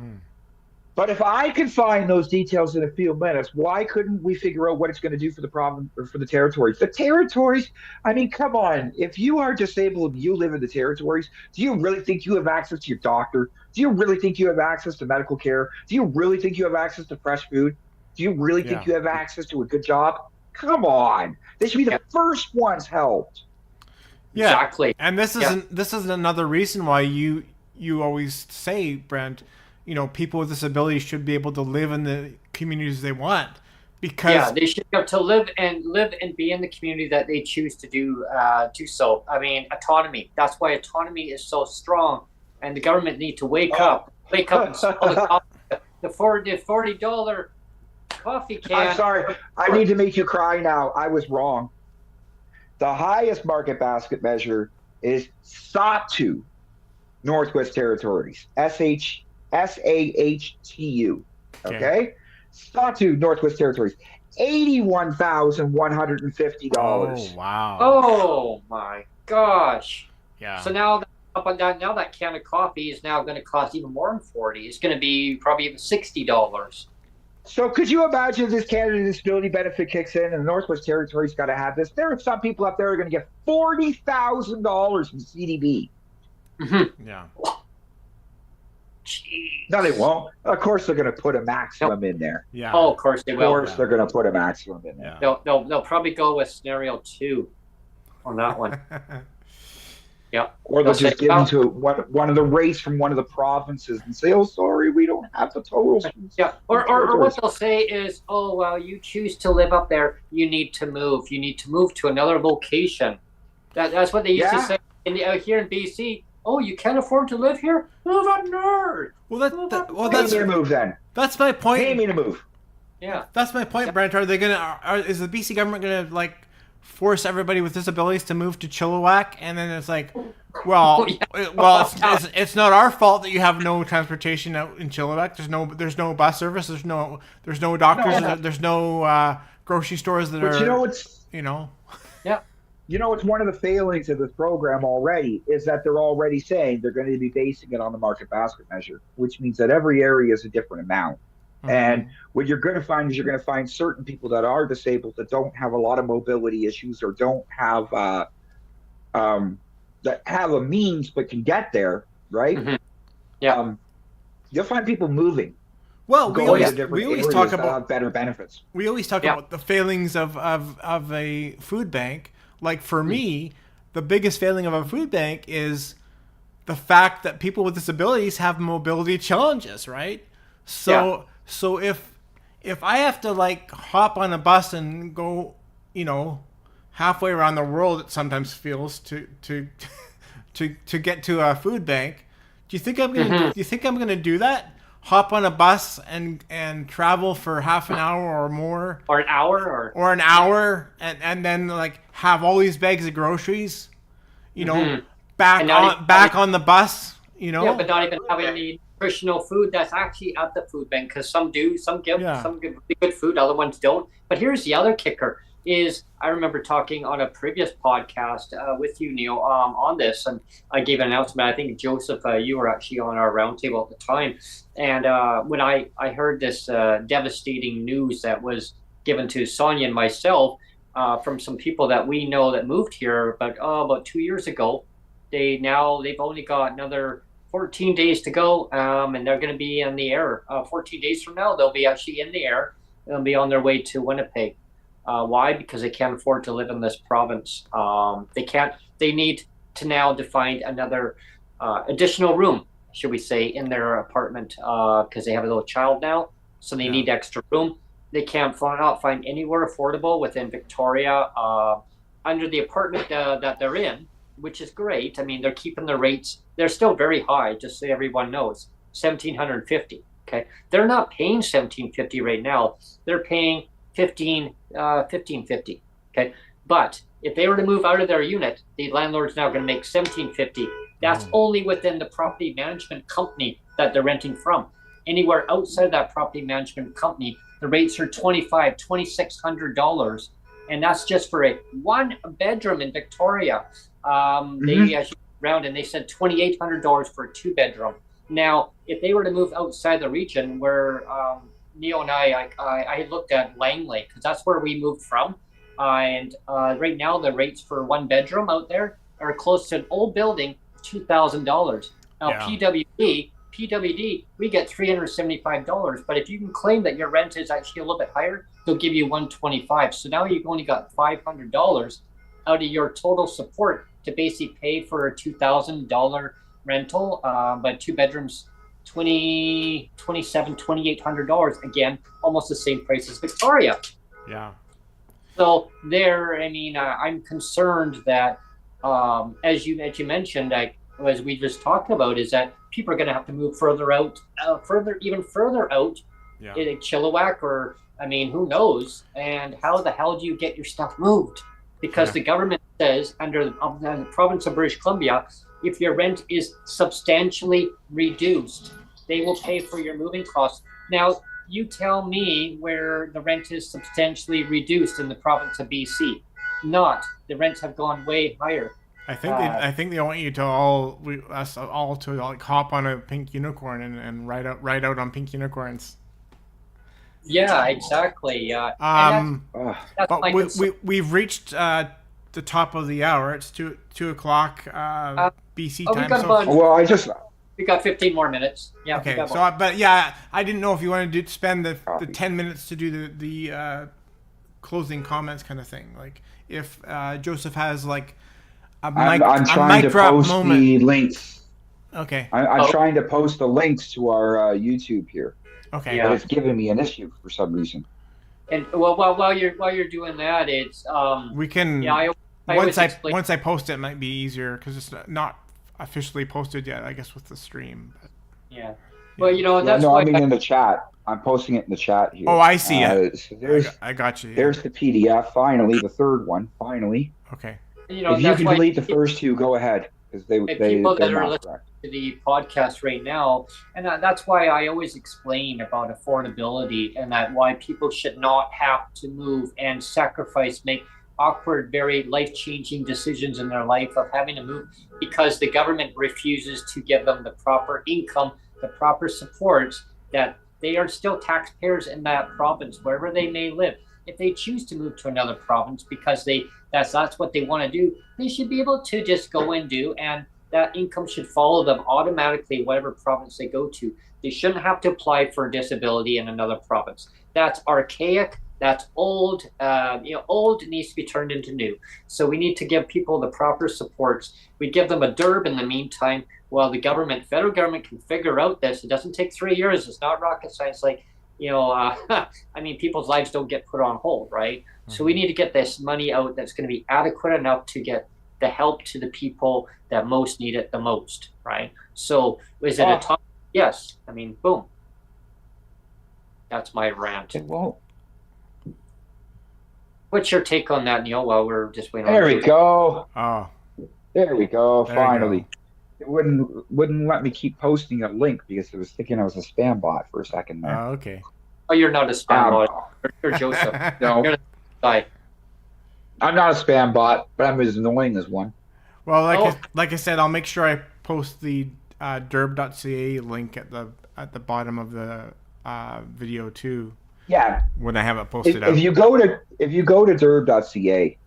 But if I can find those details in a few minutes, why couldn't we figure out what it's going to do for the province or for the territories? The territories, I mean, come on. If you are disabled and you live in the territories, do you really think you have access to your doctor? Do you really think you have access to medical care? Do you really think you have access to fresh food? Do you really think you have access to a good job? Come on. They should be the first ones helped. Yeah, exactly. And this is another reason why you always say, Brent, people with disabilities should be able to live in the communities they want, because they should be able to live and be in the community that they choose to do so. I mean, autonomy. That's why autonomy is so strong, and the government need to wake up and sell the $40 coffee can. I'm sorry. I need to make you cry now. I was wrong. The highest market basket measure is SAHTU, Northwest Territories. SAHTU. Okay? SAHTU, Northwest Territories. $81,150. Oh, wow. Oh my gosh. Yeah. So now that can of coffee is now going to cost even more than $40. It's going to be probably even $60. So could you imagine if this Canada Disability Benefit kicks in and the Northwest Territories got to have this? There are some people up there who are going to get $40,000 from CDB. Yeah. Jeez. No, they won't. Of course, they're going to put a maximum in there. Yeah. Oh, of course they will. Of course, they're going to put a maximum in there. Yeah. They'll probably go with scenario 2 on that one. Yeah. Or they'll just get into one of the rates from one of the provinces and say, "Oh, sorry, we don't have the totals." Yeah. Or what they'll say is, "Oh, well, you choose to live up there. You need to move. You need to move to another location." That's what they used to say here in BC. Oh, you can't afford to live here? Move up north. Pay me to move then. That's my point. Pay me to move. Yeah. That's my point, Brent. Are they is the BC government gonna force everybody with disabilities to move to Chilliwack, and then it's like, it's not our fault that you have no transportation out in Chilliwack. There's no bus service. There's no doctors. There's no grocery stores that are. Yeah. It's one of the failings of this program already is that they're already saying they're going to be basing it on the market basket measure, which means that every area is a different amount. And what you're going to find is you're going to find certain people that are disabled that don't have a lot of mobility issues or don't have that have a means but can get there, right? Mm-hmm. Yeah. You'll find people moving. Well, we always talk about better benefits. We always talk about the failings of a food bank. Like for me, the biggest failing of a food bank is the fact that people with disabilities have mobility challenges, right? So if I have to hop on a bus and go, halfway around the world, it sometimes feels to to get to a food bank. Do you think I'm gonna Mm-hmm. do you think I'm gonna do that? Hop on a bus and travel for half an hour or more, Or an hour, or an hour, and then like have all these bags of groceries, you know, Mhm. back And not on even- back on the bus, you know. yeah, but not even having any nutritional food that's actually at the food bank, because some do, some give really good food, other ones don't. But here's the other kicker: is I remember talking on a previous podcast with you, Neil, on this, and I gave an announcement. I think Joseph, you were actually on our roundtable at the time, and when I heard this devastating news that was given to Sonia and myself from some people that we know that moved here about 2 years ago. They've only got another 14 days to go, and they're going to be in the air. 14 days from now, they'll be actually in the air. They'll be on their way to Winnipeg. Why? Because they can't afford to live in this province. They can't. They need to now find another additional room, should we say, in their apartment, because they have a little child now, so they need extra room. They can't find anywhere affordable within Victoria under the apartment that they're in, which is great. I mean, they're keeping the rates. They're still very high, just so everyone knows. $1,750. Okay, they're not paying $1,750 right now. They're paying $1,550. Okay, but if they were to move out of their unit, the landlord's now going to make $1,750. That's only within the property management company that they're renting from. Anywhere outside of that property management company, the rates are $2,500, $2,600, and that's just for a one bedroom in Victoria. They actually around and they said $2,800 for a 2-bedroom. Now, if they were to move outside the region, where Neil and I looked at Langley, because that's where we moved from, and right now the rates for 1 bedroom out there are close to an old building, $2,000. Now PWD, we get $375, but if you can claim that your rent is actually a little bit higher, they'll give you $125. So now you've only got $500 out of your total support to basically pay for a $2,000 rental, but 2 bedrooms, $2,800. Again, almost the same price as Victoria. Yeah. So there, I mean, I'm concerned that, as you mentioned, as we just talked about, is that people are going to have to move further out, even further out, in Chilliwack, or I mean, who knows? And how the hell do you get your stuff moved? Because the government says under the province of British Columbia, if your rent is substantially reduced, they will pay for your moving costs. Now, you tell me where the rent is substantially reduced in the province of BC. Not. The rents have gone way higher. I think they want you to us all to like hop on a pink unicorn and ride out on pink unicorns. Yeah, exactly. But we've reached the top of the hour. It's 2 o'clock BC time. We got 15 more minutes. Yeah. Okay. I didn't know if you wanted to spend the 10 minutes to do the closing comments kind of thing. Like if Joseph has like I'm trying to post the links. Okay. I'm trying to post the links to our YouTube here. Okay. But it's giving me an issue for some reason. And while you're doing that, it's we can. Yeah, once I post it might be easier because it's not officially posted yet. I guess with the stream. But, yeah. Well, that's no, why I mean in the chat. I'm posting it in the chat here. Oh, I see it. So I got you. Yeah. There's the PDF. Finally, the third one. Finally. Okay. If you can delete the first two, go ahead, because they're people that are not listening to the podcast right now, and that's why I always explain about affordability and that why people should not have to move and make awkward, very life-changing decisions in their life of having to move because the government refuses to give them the proper income, the proper supports, that they are still taxpayers in that province, wherever they may live. If they choose to move to another province because that's what they want to do, they should be able to just go and do, and that income should follow them automatically, whatever province they go to. They shouldn't have to apply for disability in another province. That's archaic. That's old. Old needs to be turned into new. So we need to give people the proper supports. We give them a derb in the meantime while the federal government can figure out this. It doesn't take 3 years. It's not rocket science. I mean, people's lives don't get put on hold, right? Mm-hmm. So we need to get this money out that's going to be adequate enough to get the help to the people that most need it the most, right? So is it a top? Yes. I mean, boom. That's my rant. It won't. What's your take on that, Neil, while we're just waiting There we go. Oh, There we go. There you Finally. go. It wouldn't let me keep posting a link because it was thinking I was a spam bot for a second there. oh, okay. Oh, you're not a spam bot. You're Joseph. No, You're die. I'm not a spam bot, but I'm as annoying as one. Well, like I said, I'll make sure I post the derb.ca link at the bottom of the video too. Yeah. When I have it posted out. If you go to derb.ca,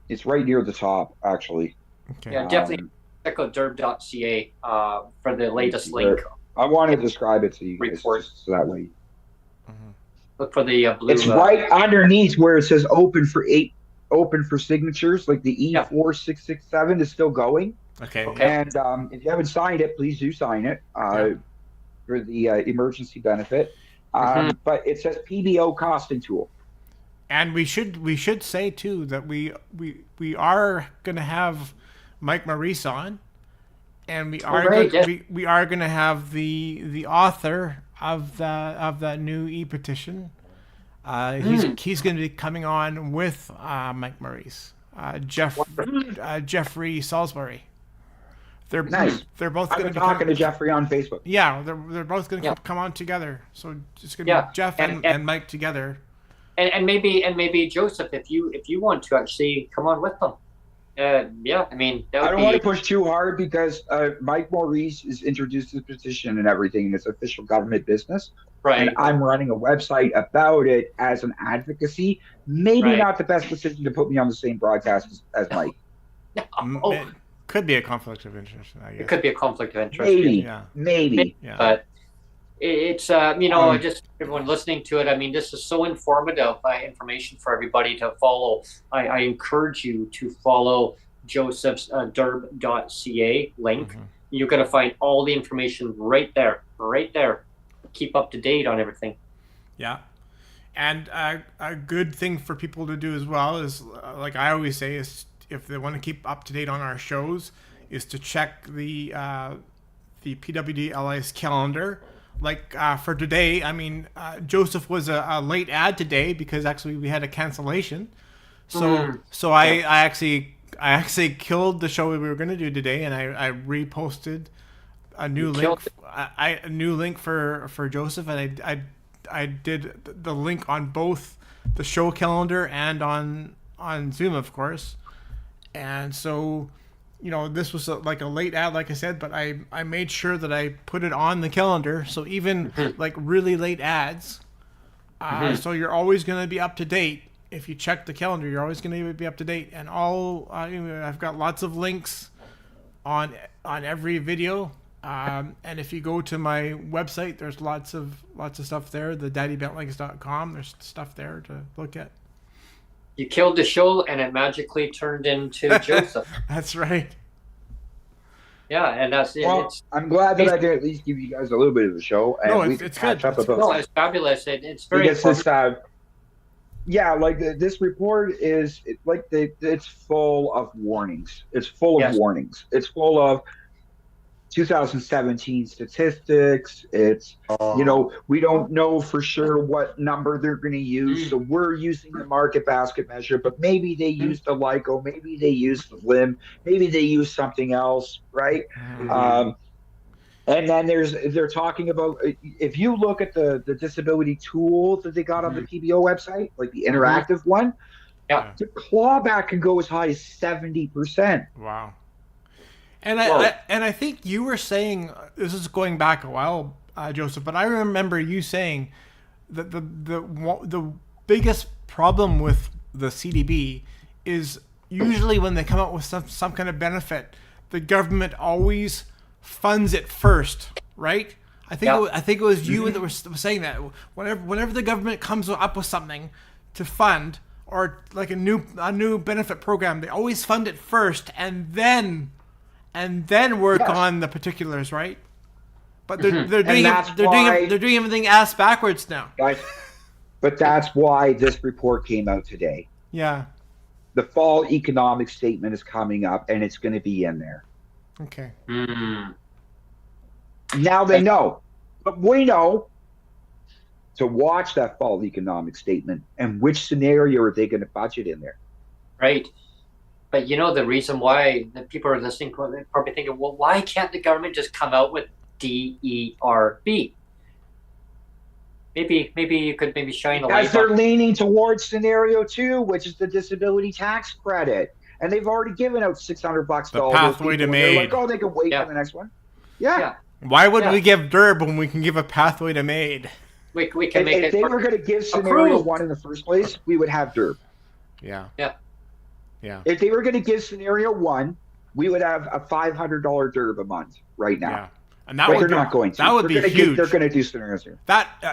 it's right near the top, actually. Okay. Yeah, definitely check out derb.ca for the latest link. I want to describe it to you guys, Report. so that way. Look for the blue. It's right underneath where it says open for signatures, like the E4667 is still going. Okay. And if you haven't signed it, please do sign it for the emergency benefit. But it says PBO costing tool. And we should say too that we are going to have Mike Morrice on, and we are going to have the author of that new e-petition. He's going to be coming on with Mike Morrice, Jeffrey Salisbury. They're Nice. They're both I've going been to be talking to Jeffrey on Facebook. Yeah, they're both going to come on together. So it's going to be Jeff and Mike together. And maybe Joseph, if you want to actually come on with them. I mean, that would I don't want to push too hard because Mike Morrice is introduced to the petition and everything, and it's official government business. Right. And I'm running a website about it as an advocacy. Maybe not the best decision to put me on the same broadcast as Mike. It could be a conflict of interest, I guess. It could be a conflict of interest. Maybe. Yeah. But it's just everyone listening to it. I mean, this is so informative information for everybody to follow. I encourage you to follow Joseph's derb.ca link. You're going to find all the information right there. Keep up to date on everything. Yeah. And a good thing for people to do as well is, like I always say, is if they want to keep up to date on our shows, is to check the PWD Allies calendar. Like for today, I mean, Joseph was a late ad today because actually we had a cancellation. So I actually killed the show we were going to do today, and I reposted a new link. A new link for Joseph, and I did the link on both the show calendar and on Zoom, of course. And so, this was like a late ad, like I said, but I made sure that I put it on the calendar. So even like really late ads, so you're always going to be up to date. If you check the calendar, you're always going to be up to date. And I've got lots of links on every video. And if you go to my website, there's lots of stuff there. The daddybentlinks.com. There's stuff there to look at. You killed the show, and it magically turned into Joseph. That's right. Yeah, and that's it. Well, I'm glad that I can at least give you guys a little bit of a show. And no, we it's catch good. up about no, it's fabulous. It's very because this report is it's full of warnings. It's full of warnings. It's full of 2017 statistics. It's we don't know for sure what number they're going to use, so we're using the market basket measure, but maybe they used the LICO, maybe they used the LIM, maybe they used something else, right? And then they're talking about, if you look at the disability tool that they got on the PBO website, like the interactive one, the clawback can go as high as 70%. Wow. And I think you were saying, this is going back a while, Joseph, but I remember you saying that the biggest problem with the CDB is usually when they come up with some kind of benefit, the government always funds it first, right? I think it was you that was saying that whenever the government comes up with something to fund, or like a new benefit program, they always fund it first and then work on the particulars, right? But they're doing everything ass backwards now. But that's why this report came out today. Yeah. The fall economic statement is coming up, and it's going to be in there. Okay. Now they know, but we know to watch that fall economic statement and which scenario are they going to budget in there. Right. But the reason why the people are listening are probably thinking, well, why can't the government just come out with DERB? Maybe you could shine a light. Because they're leaning towards scenario 2, which is the disability tax credit, and they've already given out $600 to all Pathway to MAiD. Like, oh, they can wait for the next one. Yeah. Why would we give DERB when we can give a Pathway to MAiD? We can make it. If they were going to give scenario 1 in the first place, we would have DERB. Yeah. If they were going to give scenario 1, we would have a $500 DERB a month right now. Yeah. And they're not going to. That would be huge. They're going to do scenarios here.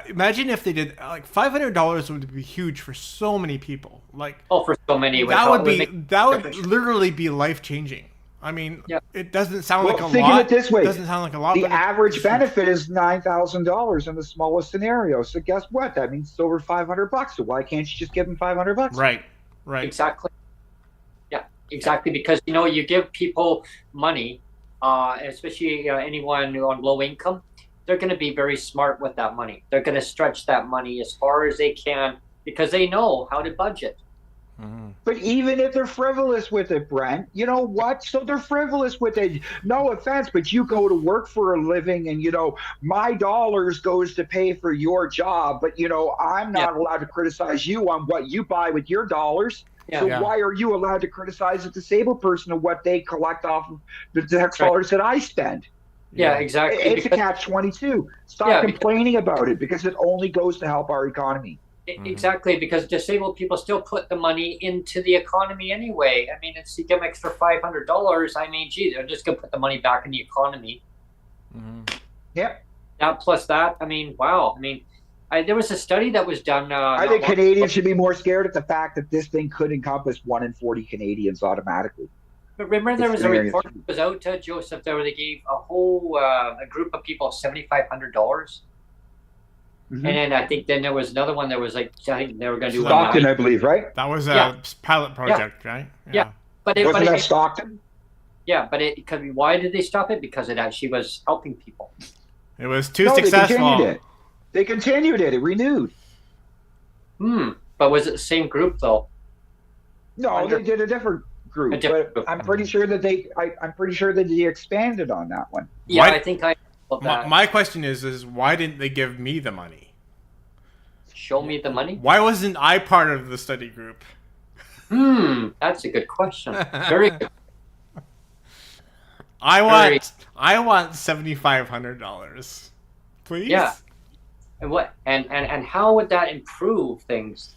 Imagine if they did $500 would be huge for so many people. For so many. That would literally be life changing. I mean, it doesn't sound like a lot. Think of it this way. It doesn't sound like a lot. The average benefit is $9,000 in the smallest scenario. So guess what? That means it's over $500. So why can't you just give them $500? Right. Exactly. Yeah, exactly. Because you give people money. Especially anyone on low income, they're going to be very smart with that money. They're going to stretch that money as far as they can because they know how to budget. But even if they're frivolous with it, Brent, you know what? So they're frivolous with it. No offense, but you go to work for a living and, my dollars goes to pay for your job. But, I'm not allowed to criticize you on what you buy with your dollars. Why are you allowed to criticize a disabled person of what they collect off of the tax dollars that I spend? Yeah, exactly. It's a catch-22. Stop complaining about it because it only goes to help our economy. Exactly, because disabled people still put the money into the economy anyway. I mean, it's you get an extra $500. I mean, geez, they're just going to put the money back in the economy. Yep. That plus that, I mean, wow. I mean, there was a study that was done. I think Canadians should be more scared at the fact that this thing could encompass 1 in 40 Canadians automatically. But remember, there was a report that was out, Joseph, where they gave a whole a group of people $7,500. And then I think there was another one that was I think they were going to do Stockton, I believe, right? That was a pilot project, right? Yeah. But wasn't that Stockton? Yeah, but why did they stop it? Because it actually was helping people. It was too successful. They continued it. It renewed. But was it the same group though? No, they did a different group. But I'm pretty sure that they expanded on that one. Yeah, I think my question is why didn't they give me the money? Show me the money? Why wasn't I part of the study group? That's a good question. Very good. I want $7,500, please. Yeah. And what? And how would that improve things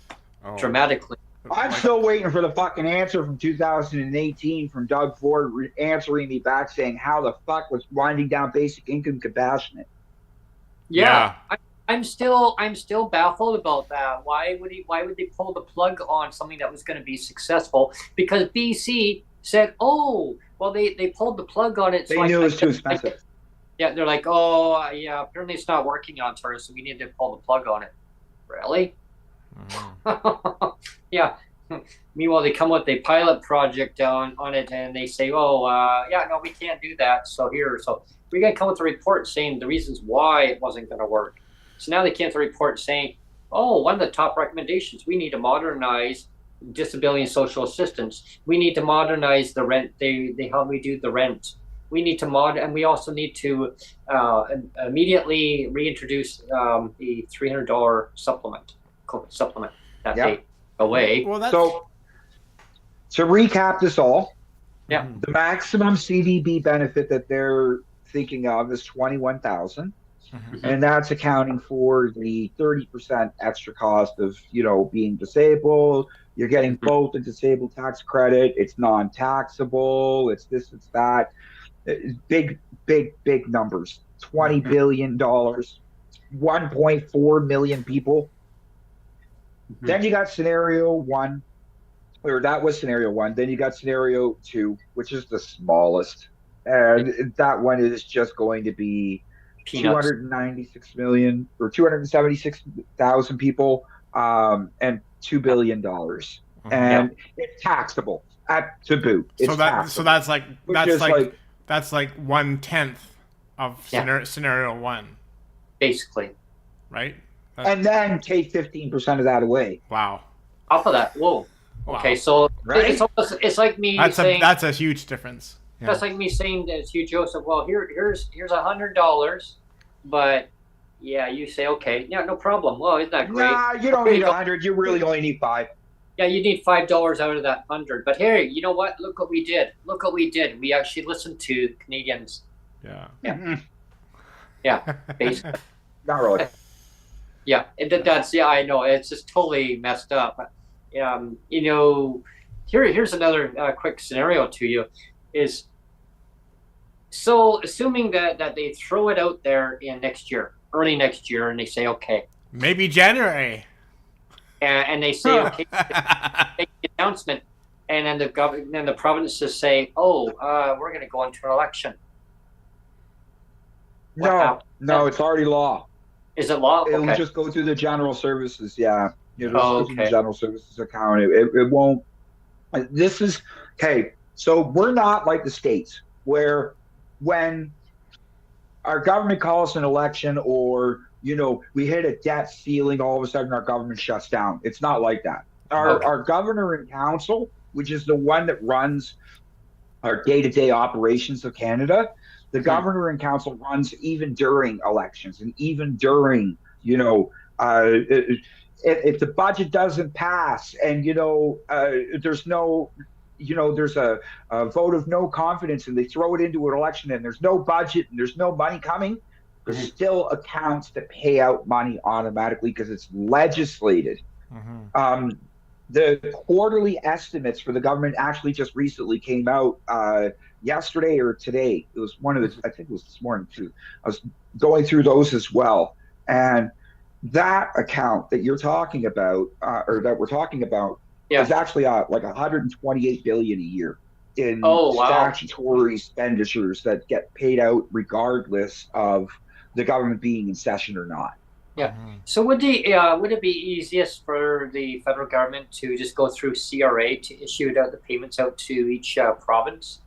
dramatically? I'm still waiting for the fucking answer from 2018 from Doug Ford answering me back saying how the fuck was winding down basic income compassionate. Yeah. I'm still baffled about that. Why would they pull the plug on something that was going to be successful? Because BC said, they pulled the plug on it. They knew it was too expensive. Yeah, they're like, apparently it's not working on tourists, so we need to pull the plug on it. Really? Yeah. Meanwhile, they come with a pilot project on it, and they say, we can't do that. So we got to come with a report saying the reasons why it wasn't going to work. So now they came with a report saying, one of the top recommendations, we need to modernize disability and social assistance. We need to modernize the rent. How we do the rent. We need to and we also need to immediately reintroduce the $300 supplement that day away. Well, so to recap this all, the maximum CDB benefit that they're thinking of is $21,000, and that's accounting for the 30% extra cost of being disabled. You're getting both the disabled tax credit. It's non-taxable. It's this. It's that. Big numbers. $20 billion. 1.4 million people. Then you got scenario 1, or that was scenario 1. Then you got scenario 2, which is the smallest, and that one is just going to be 296 million or 276,000 people, and $2 billion. and it's taxable to boot. It's so that's like like 1/10 of scenario one, basically, right? And then take 15% of that away. Wow. Off of that, whoa. Wow. Okay, so it's like me saying that's a huge difference. Yeah. That's like me saying to you, Joseph. Well, here's $100, but yeah, you say okay, yeah, no problem. Well, isn't that great? Nah, you don't need 100. You really only need 5. Yeah, you need $5 out of that 100. But here, you know what? Look what we did. Look what we did. We actually listened to Canadians. Yeah. Yeah. Basically. Not really. Yeah, that's I know it's just totally messed up. You know, here's another quick scenario to you is. So, assuming that they throw it out there in early next year, and they say, okay. Maybe January. And they say, okay, make the announcement, and then the provinces say, oh, we're going to go into an election. No, it's already law. Is it law? It'll just go through the general services, go through the general services account. It won't. This is, okay, so we're not like the States, where when our government calls an election or, we hit a debt ceiling, all of a sudden our government shuts down. It's not like that. Our governor and council, which is the one that runs our day-to-day operations of Canada, the governor and council runs even during elections and even during, if the budget doesn't pass and, there's no, there's a vote of no confidence and they throw it into an election and there's no budget and there's no money coming, there's still accounts that pay out money automatically because it's legislated. The quarterly estimates for the government actually just recently came out yesterday or today. It was I think it was this morning too. I was going through those as well. And that account that you're talking about, or that we're talking about, is actually like $128 billion a year in statutory expenditures that get paid out regardless of the government being in session or not. Yeah. So would it be easiest for the federal government to just go through CRA to issue the payments out to each province?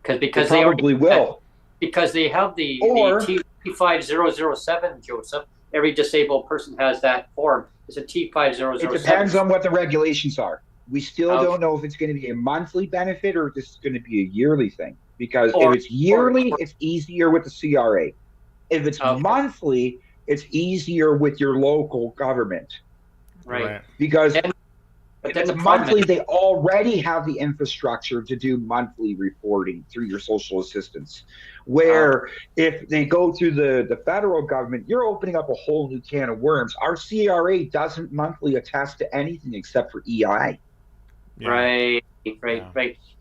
Because they probably will. Because they have the T5007, Joseph. Every disabled person has that form. It's a T5007. It depends on what the regulations are. We still don't know if it's going to be a monthly benefit or if this is going to be a yearly thing. Because if it's yearly, it's easier with the CRA. If it's monthly, it's easier with your local government. Right. Because if it's monthly, they already have the infrastructure to do monthly reporting through your social assistance. Where if they go through the federal government, you're opening up a whole new can of worms. Our CRA doesn't monthly attest to anything except for EI. Yeah. Right.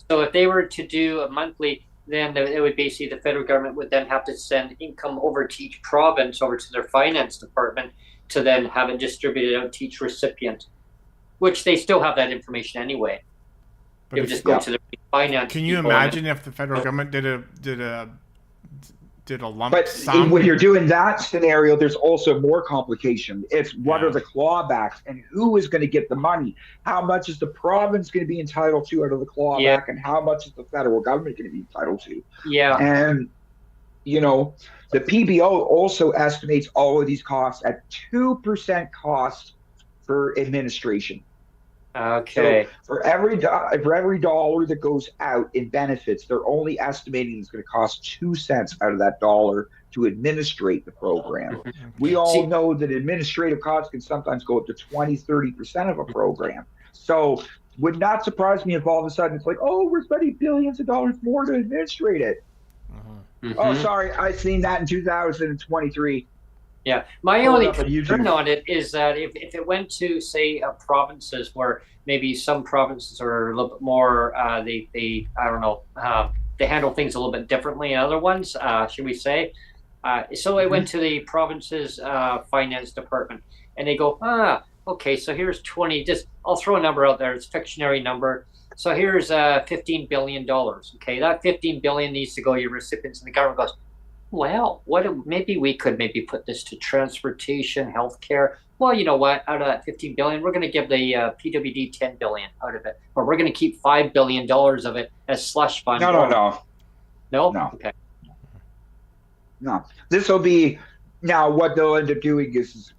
So if they were to do a monthly, then it would basically, the federal government would then have to send income over to each province, over to their finance department, to then have it distributed out to each recipient, which they still have that information anyway. But it would just go to the finance. Can you imagine if the federal government did a lump sum? But when you're doing that scenario, there's also more complication. It's what are the clawbacks and who is going to get the money? How much is the province going to be entitled to out of the clawback and how much is the federal government going to be entitled to? Yeah. And, the PBO also estimates all of these costs at 2% cost for administration. Okay. So for every dollar that goes out in benefits, they're only estimating it's going to cost 2 cents out of that dollar to administrate the program. We all know that administrative costs can sometimes go up to 20-30% of a program. So would not surprise me if all of a sudden it's like, oh, we're spending billions of dollars more to administrate it. Oh, sorry, I seen that in 2023. Yeah, my only concern on it is that if it went to, say, provinces where maybe some provinces are a little bit more, they handle things a little bit differently than other ones, should we say? So it went to the province's finance department, and they go, okay, so here's 20. I'll throw a number out there. It's a fictionary number. So here's $15 billion. Okay, that $15 billion needs to go to your recipients, and the government goes, Well, maybe we could maybe put this to transportation, healthcare. Well, you know what? Out of that 15 billion, we're going to give the PWD 10 billion out of it, or we're going to keep $5 billion of it as slush fund. No. No. Okay. No. This will be now. What they'll end up doing is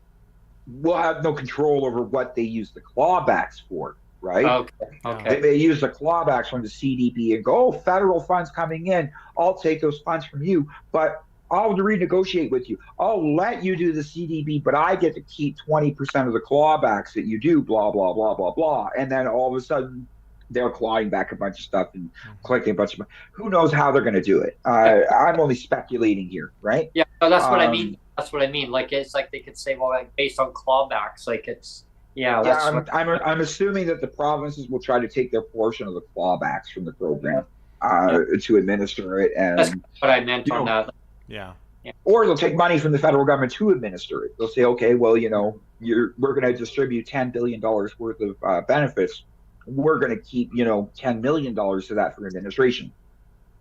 we'll have no control over what they use the clawbacks for, right? Okay. They may use the clawbacks from the CDB and go, oh, federal funds coming in. I'll take those funds from you, but I'll renegotiate with you. I'll let you do the CDB, but I get to keep 20% of the clawbacks that you do, blah, blah, blah, blah, blah. And then all of a sudden, they're clawing back a bunch of stuff and collecting a bunch of money. Who knows how they're going to do it? I'm only speculating here, right? Yeah, so that's what I mean. That's what I mean. Like, it's like they could say, well, like, based on clawbacks, like it's, I'm assuming that the provinces will try to take their portion of the clawbacks from the program to administer it. And that's what I meant on that. Yeah. Or they'll take money from the federal government to administer it. They'll say, okay, well, we're going to distribute $10 billion worth of benefits. We're going to keep, $10 million of that for administration.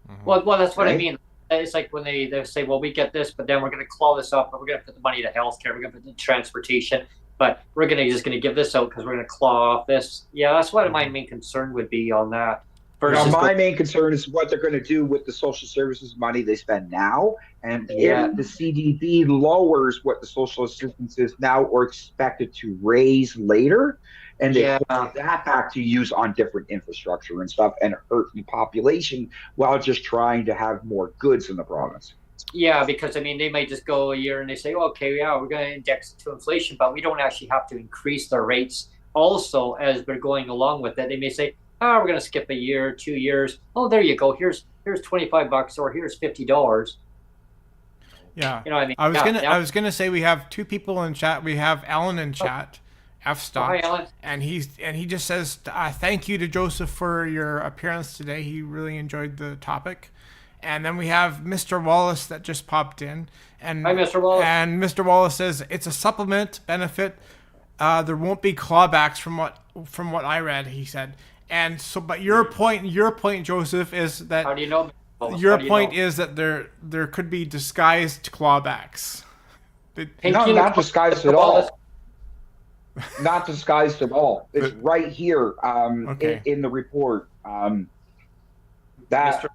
Mm-hmm. Well, that's what I mean. It's like when they say, well, we get this, but then we're going to claw this up, but we're going to put the money to healthcare, we're going to put the transportation, but we're just going to give this out because we're going to claw off this. Yeah, that's what my main concern would be on that. Now, my main concern is what they're going to do with the social services money they spend now. And if the CDB lowers what the social assistance is now or expected to raise later, and they hold that back to use on different infrastructure and stuff and hurt the population while just trying to have more goods in the province. Yeah, because, they might just go a year and they say, okay, yeah, we're going to index it to inflation, but we don't actually have to increase the rates also as we're going along with it. They may say, we're going to skip a year, 2 years. Oh, there you go. Here's $25 or here's $50. Yeah. You know what I mean? I was gonna say we have two people in chat. We have Alan in chat, F Stock. Hi, Alan. And he just says thank you to Joseph for your appearance today. He really enjoyed the topic. And then we have Mr. Wallace that just popped in. And hi, Mr. Wallace. And Mr. Wallace says it's a supplement benefit. There won't be clawbacks from what I read. He said. And so, but your point, Joseph, is that how do you know? Your point is that there could be disguised clawbacks. Not disguised at all. Not disguised at all. It's right here in the report. Mr.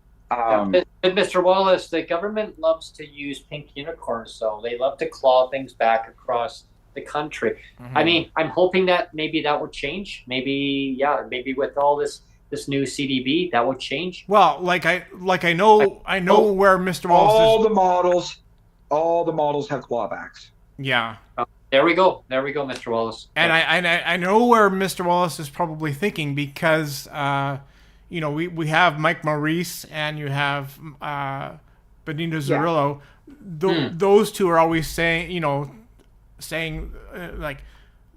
Wallace, the government loves to use pink unicorns, so they love to claw things back across the country. Mm-hmm. I'm hoping that maybe that will change. Maybe with all this new CDB that will change. Well, I know where Mr. Wallace all the models have clawbacks. Yeah. There we go, Mr. Wallace. And I know where Mr. Wallace is probably thinking because we have Mike Morrice and you have Benito Zerillo. Those two are always saying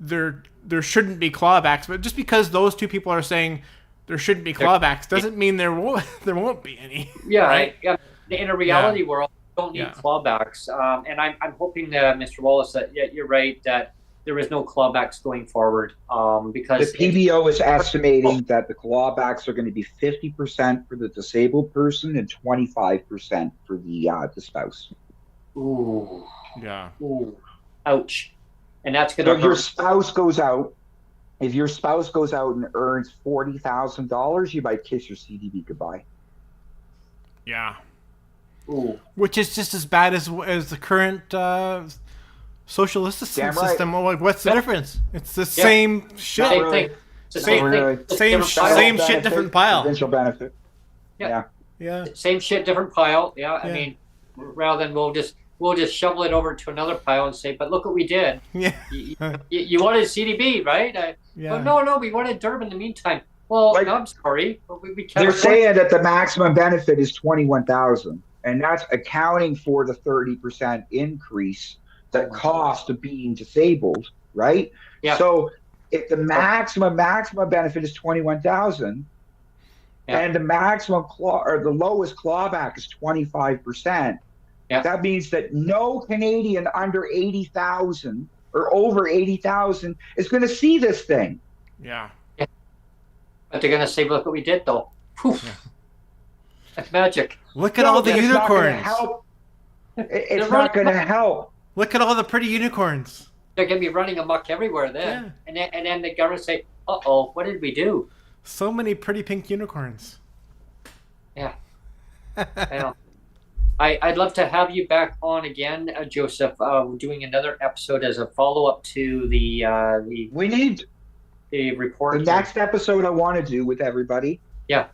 there shouldn't be clawbacks, but just because those two people are saying there shouldn't be clawbacks doesn't mean there won't be any. Yeah, right. Yeah. In a reality world, you don't need clawbacks. And I'm hoping, Mr. Wallace, that you're right that there is no clawbacks going forward. Because the PBO is estimating that the clawbacks are going to be 50% for the disabled person and 25% for the spouse. Ooh. Yeah. Ooh. Ouch. And that's going to hurt. Your spouse goes out. If your spouse goes out and earns $40,000, you might kiss your CDB goodbye. Yeah. Ooh. Which is just as bad as the current social assistance system. Like, what's the difference? It's the same shit. Same thing. Same shit, different pile. Provincial benefit. Yeah. Same shit, different pile. Yeah. Rather than we'll just shovel it over to another pile and say, but look what we did. Yeah. You wanted CDB, right? No, we wanted DERB in the meantime. Well, no, I'm sorry. They're saying that the maximum benefit is $21,000, and that's accounting for the 30% increase that cost of being disabled, right? Yeah. So if the maximum benefit is $21,000, and the maximum the lowest clawback is 25%. Yeah. That means that no Canadian under 80,000 or over 80,000 is going to see this thing. Yeah. But they're going to say, look what we did, though. Poof. Yeah. That's magic. Look at all the unicorns. It's not going to help. Look at all the pretty unicorns. They're going to be running amok everywhere then. Yeah. And then the government say, uh-oh, what did we do? So many pretty pink unicorns. Yeah. I know. I'd love to have you back on again, Joseph, doing another episode as a follow-up to the report. The next episode I want to do with everybody. Yeah.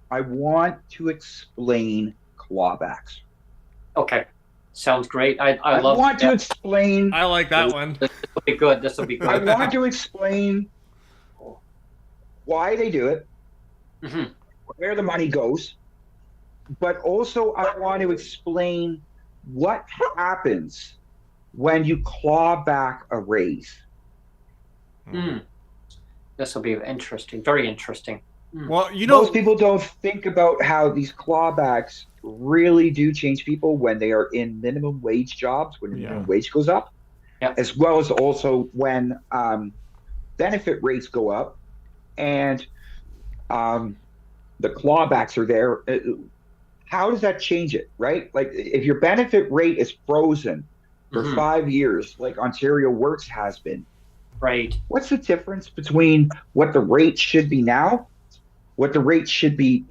I want to explain clawbacks. Okay. Sounds great. I want to explain. I like that one. This will be good. This will be good. I want to explain why they do it, where the money goes, but also I want to explain what happens when you claw back a raise. This will be interesting. Very interesting. Well, most people don't think about how these clawbacks really do change people when they are in minimum wage jobs, when the minimum wage goes up, as well as also when benefit rates go up and the clawbacks are there. How does that change it, right? Like if your benefit rate is frozen for 5 years, like Ontario Works has been, right? What's the difference between what the rate should be now, what the rate should be,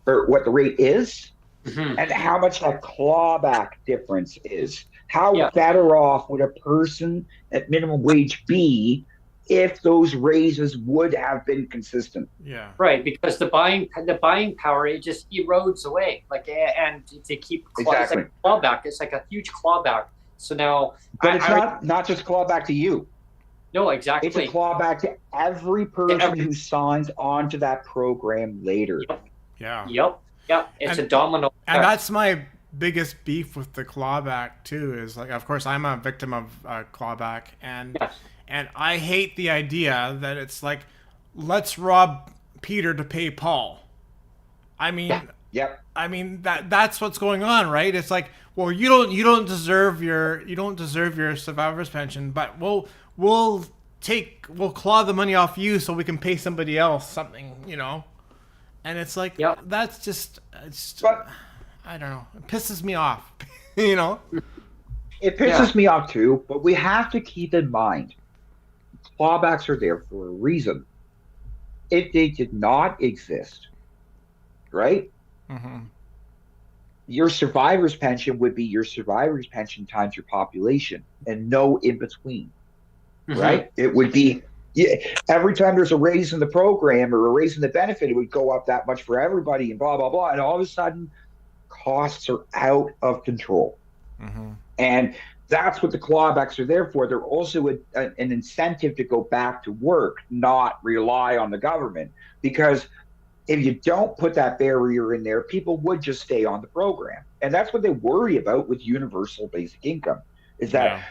or what the rate is, and how much that clawback difference is? How better off would a person at minimum wage be if those raises would have been consistent? Yeah. Right, because the buying power, it just erodes away. Like, and they keep it's like a clawback. It's like a huge clawback. So now, but it's not just clawback to you. No, exactly. It's a clawback to every person who signs onto that program later. Yep. It's a domino effect. And that's my biggest beef with the clawback too. Is like, of course, I'm a victim of clawback, and I hate the idea that it's like, let's rob Peter to pay Paul. I mean, I mean that's what's going on, right? It's like, well, you don't deserve your survivor's pension, but we'll claw the money off you so we can pay somebody else something, And it's like, that's just, I don't know. It pisses me off, It pisses me off too, but we have to keep in mind, clawbacks are there for a reason. If they did not exist, right? Your survivor's pension would be your survivor's pension times your population and no in between, right? It would be, every time there's a raise in the program or a raise in the benefit, it would go up that much for everybody and blah, blah, blah. And all of a sudden, costs are out of control. And that's what the clawbacks are there for. They're also an incentive to go back to work, not rely on the government. Because if you don't put that barrier in there, people would just stay on the program. And that's what they worry about with universal basic income, is that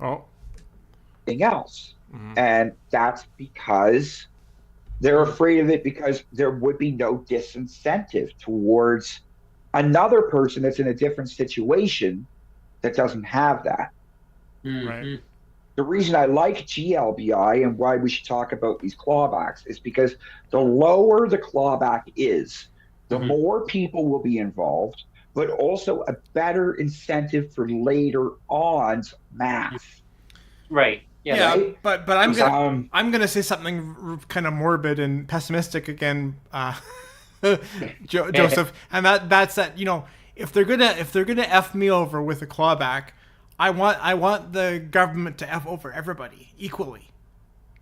anything else. And that's because they're afraid of it, because there would be no disincentive towards another person that's in a different situation that doesn't have that. Right. The reason I like GLBI and why we should talk about these clawbacks is because the lower the clawback is, the more people will be involved, but also a better incentive for later on's math. Right. Yeah, right? but I'm gonna say something kind of morbid and pessimistic again, Joseph, and that's that. If they're gonna F me over with a clawback, I want the government to F over everybody equally.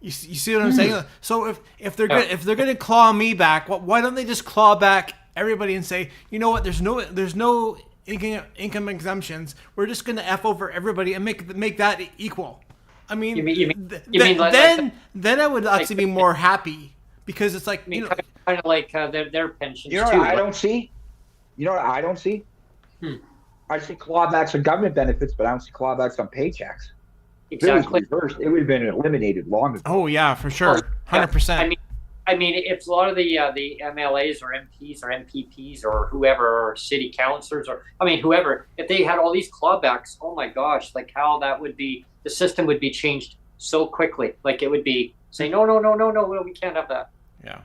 You see what I'm saying? So if they're gonna claw me back, why don't they just claw back everybody and say, you know what? There's no income exemptions. We're just gonna F over everybody and make that equal. I mean, then I would actually be more happy, because it's like, kind of like their pensions. You know what I don't see? I see clawbacks on government benefits, but I don't see clawbacks on paychecks. Exactly. If it was reversed, it would have been eliminated long ago. Oh yeah, for sure, 100%. I mean, if a lot of the MLAs or MPs or MPPs or whoever, or city councillors or whoever, if they had all these clawbacks, oh my gosh, like how that would be, the system would be changed so quickly. Like it would be saying, no, we can't have that. Yeah.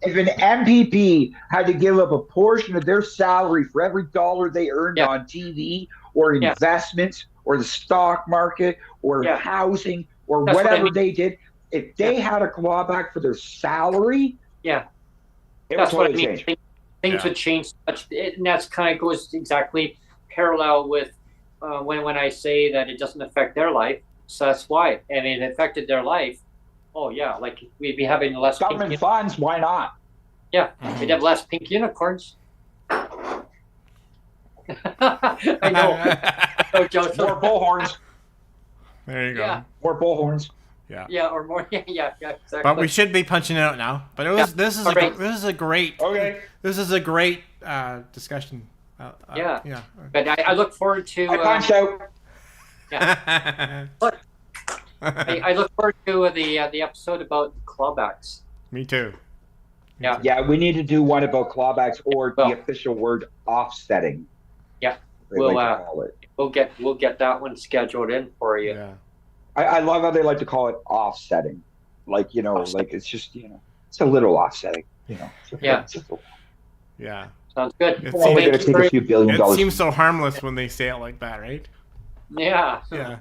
If an MPP had to give up a portion of their salary for every dollar they earned on TV or investments or the stock market or housing or whatever they did, if they had a clawback for their salary, it would totally change. Things would change. And that's kind of goes exactly parallel with when I say that it doesn't affect their life. So that's why. And it affected their life. Oh, yeah. Like we'd be having less government funds. Why not? Yeah. We'd have less pink unicorns. I know. Joseph. More bullhorns. There you go. Yeah. More bullhorns. Yeah. Yeah, or more. Yeah, exactly. But we should be punching it out now. But it was this is a great discussion. Yeah. But I look forward to. I punched out. Yeah. I look forward to the episode about clawbacks. Me too. Yeah. Yeah, we need to do one about clawbacks or the official word offsetting. Yeah. We'll get that one scheduled in for you. Yeah. I love how they like to call it offsetting. Like, like it's just, it's a little offsetting, Yeah. Yeah. Sounds good. It's only going to take a few $1 billion. It seems so harmless when they say it like that, right? Yeah. Yeah.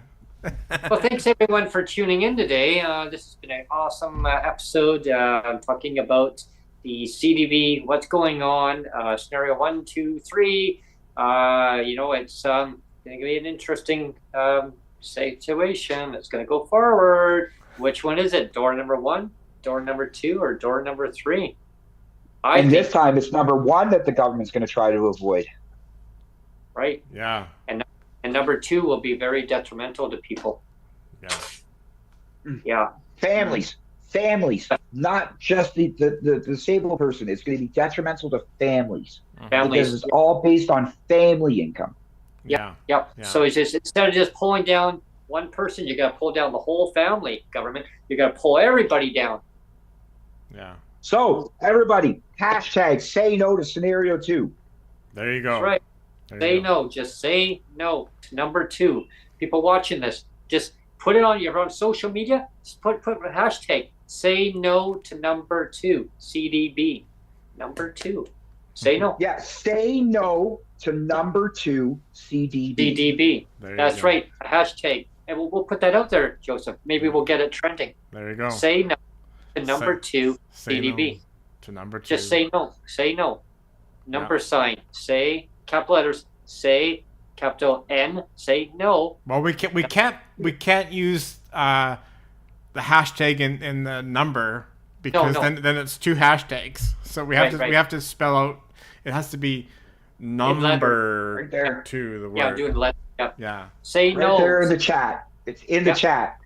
Well, thanks everyone for tuning in today. This has been an awesome episode. Talking about the CDB, what's going on, scenario 1, 2, 3. It's going to be an interesting situation that's going to go forward. Which one is it? Door number 1, door number 2, or door number 3? This time it's number 1 that the government's going to try to avoid. Right. Yeah. And number 2 will be very detrimental to people. Yeah. Yeah. Families, not just the disabled person. It's going to be detrimental to families. Because it's all based on family income. Yep. So it's just, instead of just pulling down one person, you got to pull down the whole family. Government, you got to pull everybody down. Yeah. So everybody, hashtag say no to scenario 2. There you go. That's right. Say no. Just say no to number 2. People watching this, just put it on your own social media. Just put a hashtag. Say no to number 2. CDB. Number 2. Say no. Yeah. Say no to number 2. CDB. CDB. That's right. A hashtag. And we'll put that out there, Joseph. Maybe we'll get it trending. There you go. Say no to number 2. CDB. No to number 2. Just say no. Say no. Number sign. Say capital letters. Say capital N. Say no. Well, we can't use the hashtag in the number because then it's 2 hashtags. So we have to spell out. It has to be number right there. 2. The word. Yeah, doing letter. Yeah. Say right no. there in the chat. It's in the chat.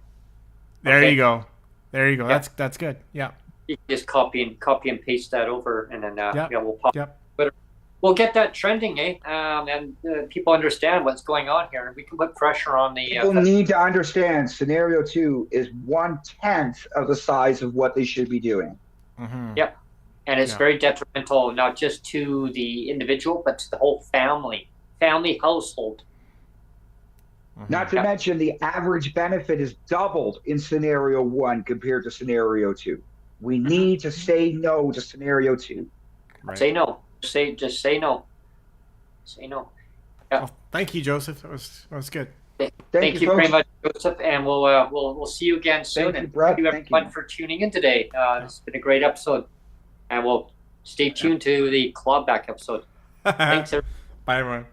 There you go. Yeah. That's good. Yeah. You can just copy and paste that over, and then we'll pop. Yep. But we'll get that trending, and people understand what's going on here, and we can put pressure on the. People need to understand scenario 2 is 1/10 of the size of what they should be doing. Mm-hmm. Yep. And it's very detrimental, not just to the individual, but to the whole family household. Mm-hmm. Not to mention the average benefit is doubled in scenario 1 compared to scenario 2. We need to say no to scenario 2. Right. Say no. Just say no. Say no. Yeah. Well, thank you, Joseph. That was good. Thank you very much, Joseph, and we'll see you again soon. Thank you, Brett. Thank you everyone for tuning in today. It's been a great episode, and we'll stay tuned to the clawback episode. Thanks, everyone. Bye, everyone.